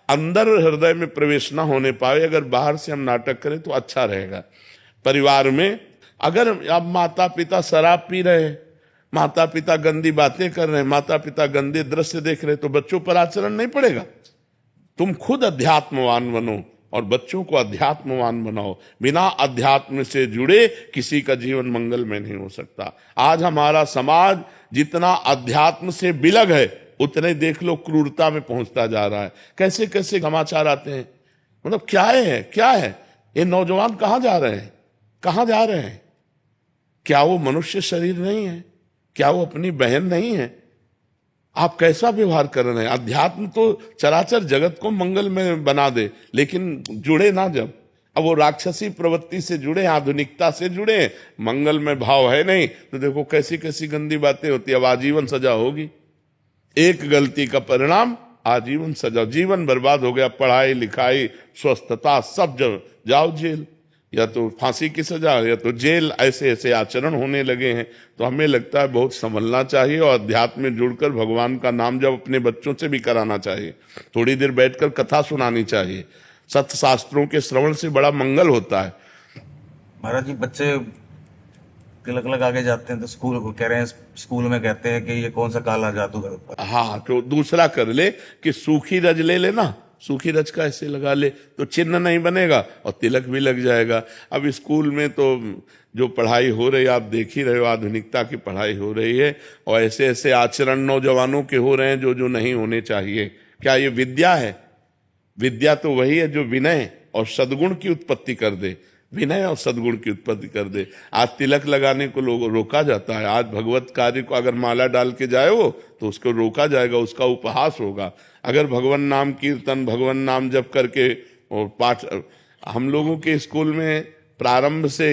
अंदर हृदय में प्रवेश ना होने पाए, अगर बाहर से हम नाटक करें तो अच्छा रहेगा। परिवार में अगर अब माता पिता शराब पी रहे हैं, माता पिता गंदी बातें कर रहे हैं, माता पिता गंदे दृश्य देख रहे हैं, तो बच्चों पर आचरण नहीं पड़ेगा। तुम खुद अध्यात्मवान बनो और बच्चों को अध्यात्मवान बनाओ। बिना अध्यात्म से जुड़े किसी का जीवन मंगल में नहीं हो सकता। आज हमारा समाज जितना अध्यात्म से बिलग है, उतने देख लो क्रूरता में पहुंचता जा रहा है। कैसे कैसे समाचार आते हैं, मतलब क्या है क्या है। ये नौजवान कहां जा रहे हैं, कहां जा रहे हैं? क्या वो मनुष्य शरीर नहीं है? क्या वो अपनी बहन नहीं है? आप कैसा व्यवहार कर रहे हैं? अध्यात्म तो चराचर जगत को मंगल में बना दे, लेकिन जुड़े ना जब। अब वो राक्षसी प्रवृत्ति से जुड़े, आधुनिकता से जुड़े, मंगल में भाव है नहीं, तो देखो कैसी कैसी गंदी बातें होती है। अब आजीवन सजा होगी, एक गलती का परिणाम आजीवन सजा, जीवन बर्बाद हो गया। पढ़ाई लिखाई स्वस्थता सब जाओ जेल, या तो फांसी की सजा या तो जेल। ऐसे ऐसे आचरण होने लगे हैं। तो हमें लगता है बहुत संभलना चाहिए और अध्यात्म में जुड़कर भगवान का नाम जब अपने बच्चों से भी कराना चाहिए। थोड़ी देर बैठकर कथा सुनानी चाहिए। सत्य शास्त्रों के श्रवण से बड़ा मंगल होता है।
महाराज जी, बच्चे तिलक लगा के जाते हैं तो स्कूल को कह रहे हैं, स्कूल में कहते हैं कि ये कौन सा काला जादूगर।
हाँ, तो दूसरा कर ले कि सूखी रज ले लेना, सूखी रज का ऐसे लगा ले तो चिन्ह नहीं बनेगा और तिलक भी लग जाएगा। अब स्कूल में तो जो पढ़ाई हो रही है, आप देख ही रहे हो, आधुनिकता की पढ़ाई हो रही है और ऐसे ऐसे आचरण नौजवानों के हो रहे हैं जो जो नहीं होने चाहिए। क्या ये विद्या है? विद्या तो वही है जो विनय और सद्गुण की उत्पत्ति कर दे, विनय और सद्गुण की उत्पत्ति कर दे। आज तिलक लगाने को लोग रोका जाता है। आज भगवत कार्य को अगर माला डाल के जाए वो, तो उसको रोका जाएगा, उसका उपहास होगा। अगर भगवान नाम कीर्तन, भगवान नाम जप करके और पाठ, हम लोगों के स्कूल में प्रारंभ से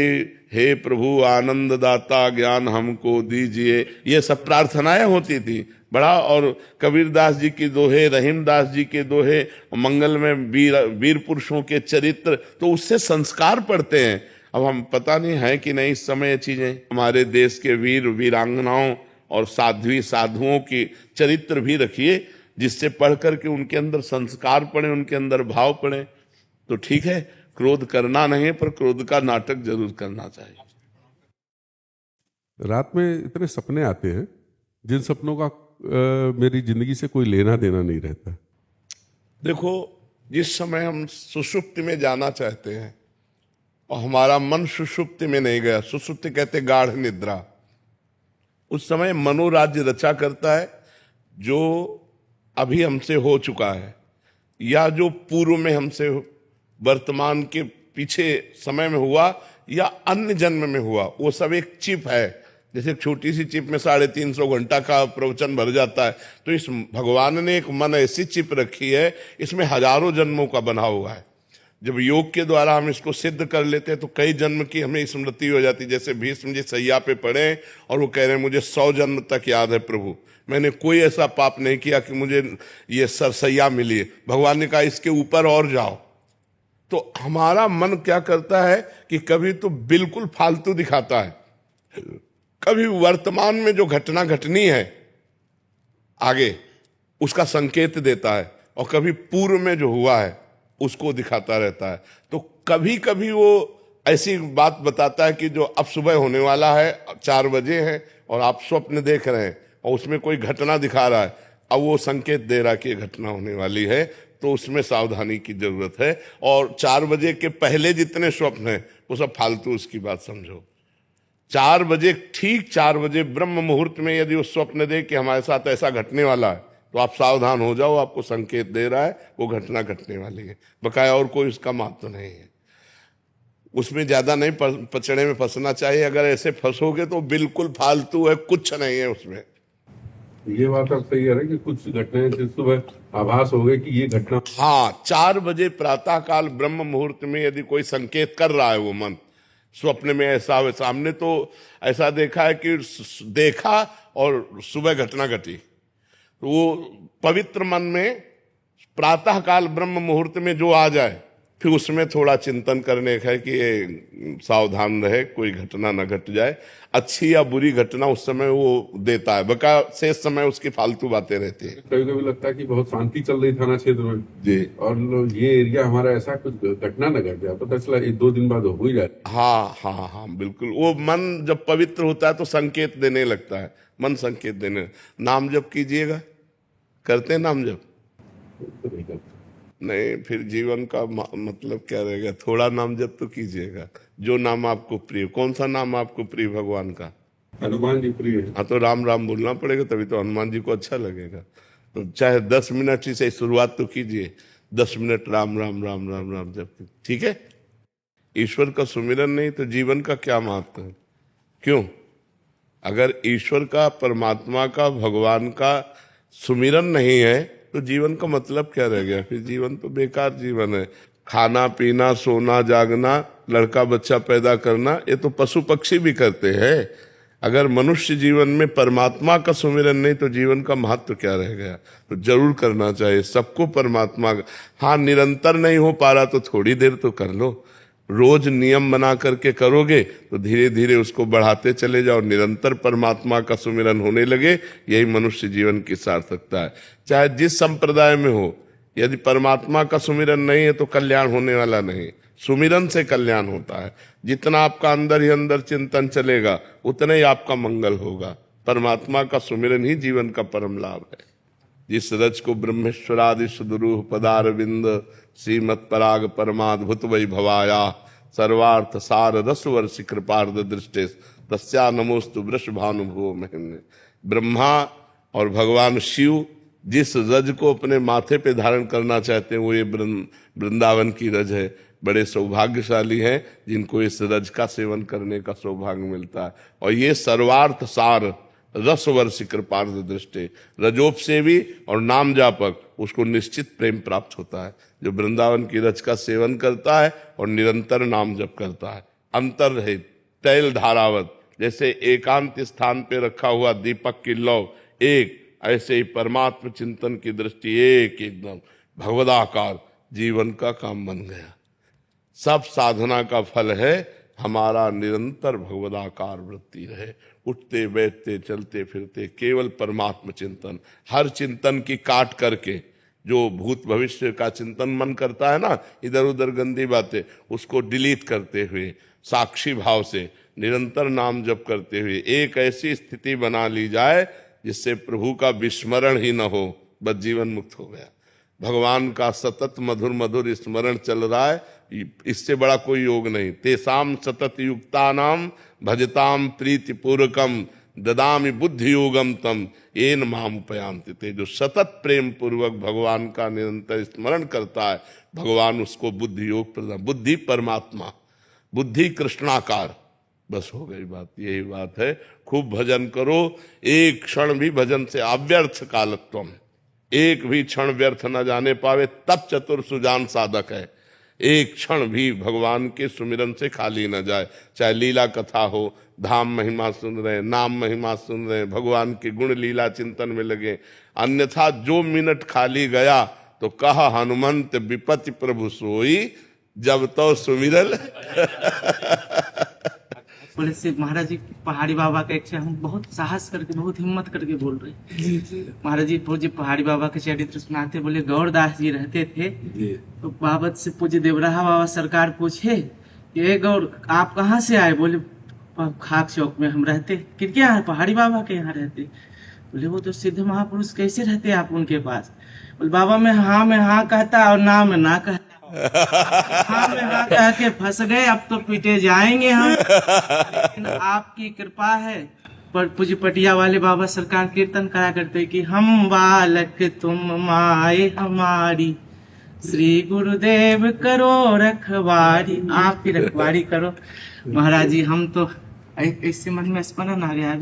हे प्रभु आनंद दाता ज्ञान हमको दीजिए, ये सब प्रार्थनाएं होती थी बड़ा। और कबीरदास जी की दोहे, रहीमदास जी के दोहे, मंगल में वीर पुरुषों के चरित्र, तो उससे संस्कार पढ़ते हैं। अब हम पता नहीं है कि नहीं इस समय ये चीजें। हमारे देश के वीर वीरांगनाओं और साध्वी साधुओं की चरित्र भी रखिए, जिससे पढ़ करके उनके अंदर संस्कार पड़े, उनके अंदर भाव पड़े। तो ठीक है, क्रोध करना नहीं, पर क्रोध का नाटक जरूर करना चाहिए।
रात में इतने सपने आते हैं जिन सपनों का मेरी जिंदगी से कोई लेना देना नहीं रहता।
देखो, जिस समय हम सुषुप्ति में जाना चाहते हैं और हमारा मन सुषुप्ति में नहीं गया, सुषुप्ति कहते गाढ़ निद्रा, उस समय मनोराज्य रचा करता है जो अभी हमसे हो चुका है या जो पूर्व में हमसे वर्तमान के पीछे समय में हुआ या अन्य जन्म में हुआ। वो सब एक चिप है। जैसे छोटी सी चिप में 350 घंटा का प्रवचन भर जाता है, तो इस भगवान ने एक मन ऐसी चिप रखी है, इसमें हजारों जन्मों का बना हुआ है। जब योग के द्वारा हम इसको सिद्ध कर लेते हैं तो कई जन्म की हमें स्मृति हो जाती है। जैसे भीष्म जी सैया पे पड़े और वो कह रहे हैं मुझे 100 जन्म तक याद है प्रभु, मैंने कोई ऐसा पाप नहीं किया कि मुझे ये सरसैया मिली है। भगवान ने कहा इसके ऊपर और जाओ। तो हमारा मन क्या करता है कि कभी तो बिल्कुल फालतू दिखाता है, कभी वर्तमान में जो घटना घटनी है आगे उसका संकेत देता है, और कभी पूर्व में जो हुआ है उसको दिखाता रहता है। तो कभी कभी वो ऐसी बात बताता है कि जो अब सुबह होने वाला है, 4 बजे है और आप स्वप्न देख रहे हैं और उसमें कोई घटना दिखा रहा है, अब वो संकेत दे रहा है कि ये घटना होने वाली है, तो उसमें सावधानी की जरूरत है। और 4 बजे के पहले जितने स्वप्न हैं वो सब फालतू, उसकी बात समझो। 4 बजे, ठीक 4 बजे ब्रह्म मुहूर्त में यदि वो स्वप्न दे कि हमारे साथ ऐसा घटने वाला है, तो आप सावधान हो जाओ, आपको संकेत दे रहा है वो घटना घटने वाली है, बकाया और कोई उसका महत्व नहीं है। उसमें ज्यादा नहीं पचड़े में फंसना चाहिए। अगर ऐसे फंसोगे तो बिल्कुल फालतू है, कुछ नहीं है उसमें।
ये बात आप सही कह रहे हैं कि कुछ घटनाएं जिस सुबह आभास हो गए कि ये घटना,
हाँ, 4 बजे प्रातः काल ब्रह्म मुहूर्त में यदि कोई संकेत कर रहा है वो मन, स्वप्न में ऐसा वैसा, हमने तो ऐसा देखा है कि देखा और सुबह घटना घटी, तो वो पवित्र मन में प्रातः काल ब्रह्म मुहूर्त में जो आ जाए, फिर उसमें थोड़ा चिंतन करने का है कि ये सावधान रहे, कोई घटना न घट जाए। अच्छी या बुरी घटना उस समय वो देता है, बका शेष समय उसकी फालतू बातें रहती है।
कभी कभी लगता है कि बहुत शांति चल रही थाना क्षेत्र में
जी,
और ये एरिया हमारा ऐसा कुछ घटना न घट जाए, पता चला 1-2 दिन बाद हो ही जाए।
हाँ हाँ हाँ, बिल्कुल। वो मन जब पवित्र होता है तो संकेत देने लगता है, मन संकेत देने। नाम जप कीजिएगा, करते हैं नाम जप? नहीं, फिर जीवन का मतलब क्या रहेगा? थोड़ा नाम जप तो कीजिएगा, जो नाम आपको प्रिय। कौन सा नाम आपको प्रिय भगवान का?
हनुमान जी प्रिय है।
हाँ, तो राम राम बोलना पड़ेगा, तभी तो हनुमान जी को अच्छा लगेगा। तो चाहे 10 मिनट ही से शुरुआत तो कीजिए, 10 मिनट राम राम राम राम राम जप, ठीक है। ईश्वर का सुमिरन नहीं तो जीवन का क्या महत्व है? क्यों? अगर ईश्वर का, परमात्मा का, भगवान का सुमिरन नहीं है तो जीवन का मतलब क्या रह गया? फिर जीवन तो बेकार जीवन है। खाना पीना, सोना जागना, लड़का बच्चा पैदा करना, ये तो पशु पक्षी भी करते हैं। अगर मनुष्य जीवन में परमात्मा का सुमिरन नहीं तो जीवन का महत्व क्या रह गया? तो जरूर करना चाहिए सबको परमात्मा का। हाँ, निरंतर नहीं हो पा रहा तो थोड़ी देर तो कर लो। रोज नियम बना करके करोगे तो धीरे धीरे उसको बढ़ाते चले जाओ, निरंतर परमात्मा का सुमिरन होने लगे। यही मनुष्य जीवन की सार्थकता है, चाहे जिस संप्रदाय में हो। यदि परमात्मा का सुमिरन नहीं है तो कल्याण होने वाला नहीं। सुमिरन से कल्याण होता है। जितना आपका अंदर ही अंदर चिंतन चलेगा उतना ही आपका मंगल होगा। परमात्मा का सुमिरन ही जीवन का परम लाभ है। जिस रज को ब्रह्मेश्वरादि सुदरूह पदारविंद श्रीमत् पराग परमाद्भुत वैभवाया सर्वार्थ सार रसवर्षि कृपार्ध दृष्टे तस्या नमोस्तु वृषभानुभुवो महिम्ने। ब्रह्मा और भगवान शिव जिस रज को अपने माथे पे धारण करना चाहते हैं वो ये वृंदावन की रज है। बड़े सौभाग्यशाली हैं जिनको इस रज का सेवन करने का सौभाग्य मिलता है। और ये सर्वार्थ सार रसवर्षि कृपार्ध दृष्टि, रजोपसेवी और नाम जापक, उसको निश्चित प्रेम प्राप्त होता है जो वृंदावन की रज का सेवन करता है और निरंतर नाम जप करता है। अंतर रहित तैल धारावत, जैसे एकांत स्थान पे रखा हुआ दीपक की लौ एक, ऐसे ही परमात्म चिंतन की दृष्टि एक, एकदम भगवदाकार जीवन का काम बन गया। सब साधना का फल है हमारा निरंतर भगवदाकार वृत्ति रहे। उठते बैठते चलते फिरते केवल परमात्म चिंतन। हर चिंतन की काट करके, जो भूत भविष्य का चिंतन मन करता है ना, इधर उधर गंदी बातें, उसको डिलीट करते हुए साक्षी भाव से निरंतर नाम जप करते हुए एक ऐसी स्थिति बना ली जाए जिससे प्रभु का विस्मरण ही न हो, बस जीवन मुक्त हो गया। भगवान का सतत मधुर मधुर स्मरण चल रहा है, इससे बड़ा कोई योग नहीं। तेसाम सतत युक्तानाम भजताम प्रीति पूर्वकम ददामि बुद्धि योगम तम येन माम उपयांति ते। जो सतत प्रेम पूर्वक भगवान का निरंतर स्मरण करता है, भगवान उसको बुद्धि योग प्रदान। बुद्धि परमात्मा, बुद्धि कृष्णाकार, बस हो गई बात। यही बात है। खूब भजन करो, एक क्षण भी भजन से अव्यर्थ कालत्वम, एक भी क्षण व्यर्थ न जाने पावे तब चतुर सुजान साधक है। एक क्षण भी भगवान के सुमिरन से खाली न जाए। चाहे लीला कथा हो, धाम महिमा सुन रहे, नाम महिमा सुन रहे, भगवान के गुण लीला चिंतन में लगे। अन्यथा जो मिनट खाली गया तो कहा हनुमंत विपत्ति प्रभु सोई जब तो सुमिरन।
बोले से महाराज जी पहाड़ी बाबा का इच्छा, हम बहुत साहस करके बहुत हिम्मत करके बोल रहे। महाराज जी पूज्य पहाड़ी बाबा के चरित्र सुनाते, बोले गौरदास जी रहते थे तो बाबत से पूज्य देवराहा बाबा सरकार पूछे कि गौर आप कहाँ से आए? बोले खाक चौक में हम रहते। किनके यहाँ? पहाड़ी बाबा के यहाँ रहते। बोले वो तो सिद्ध महापुरुष, कैसे रहते आप उनके पास? बोले बाबा मैं हाँ कहता और ना में ना कहता। हाँ में हाँ कह के फंस गए, अब तो पीटे जाएंगे हम। लेकिन आपकी कृपा है। पर पूज्य पटिया वाले बाबा सरकार कीर्तन करा करते कि हम बालक तुम माए हमारी, श्री गुरुदेव करो रखवारी, आपकी रखवारी करो। महाराज जी हम तो इससे मन में स्मरण आ गया,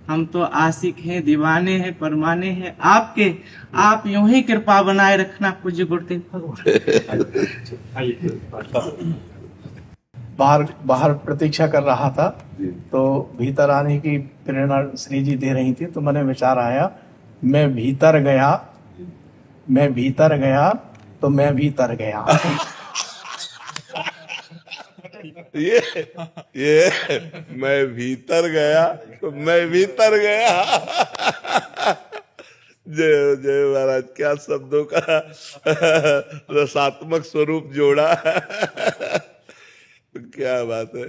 हम तो आशिक हैं, दीवाने हैं, परमाने हैं आपके। आप यूं ही कृपा बनाए रखना पूज्य गुरुदेव भगवान।
बाहर प्रतीक्षा कर रहा था तो भीतर आने की प्रेरणा श्री जी दे रही थी, तो मैंने विचार आया, मैं भीतर गया
मैं भीतर गया तो मैं भीतर गया।
ये मैं भीतर गया तो मैं भीतर गया। जय हो जय महाराज, क्या शब्दों का रसात्मक स्वरूप जोड़ा। क्या बात है।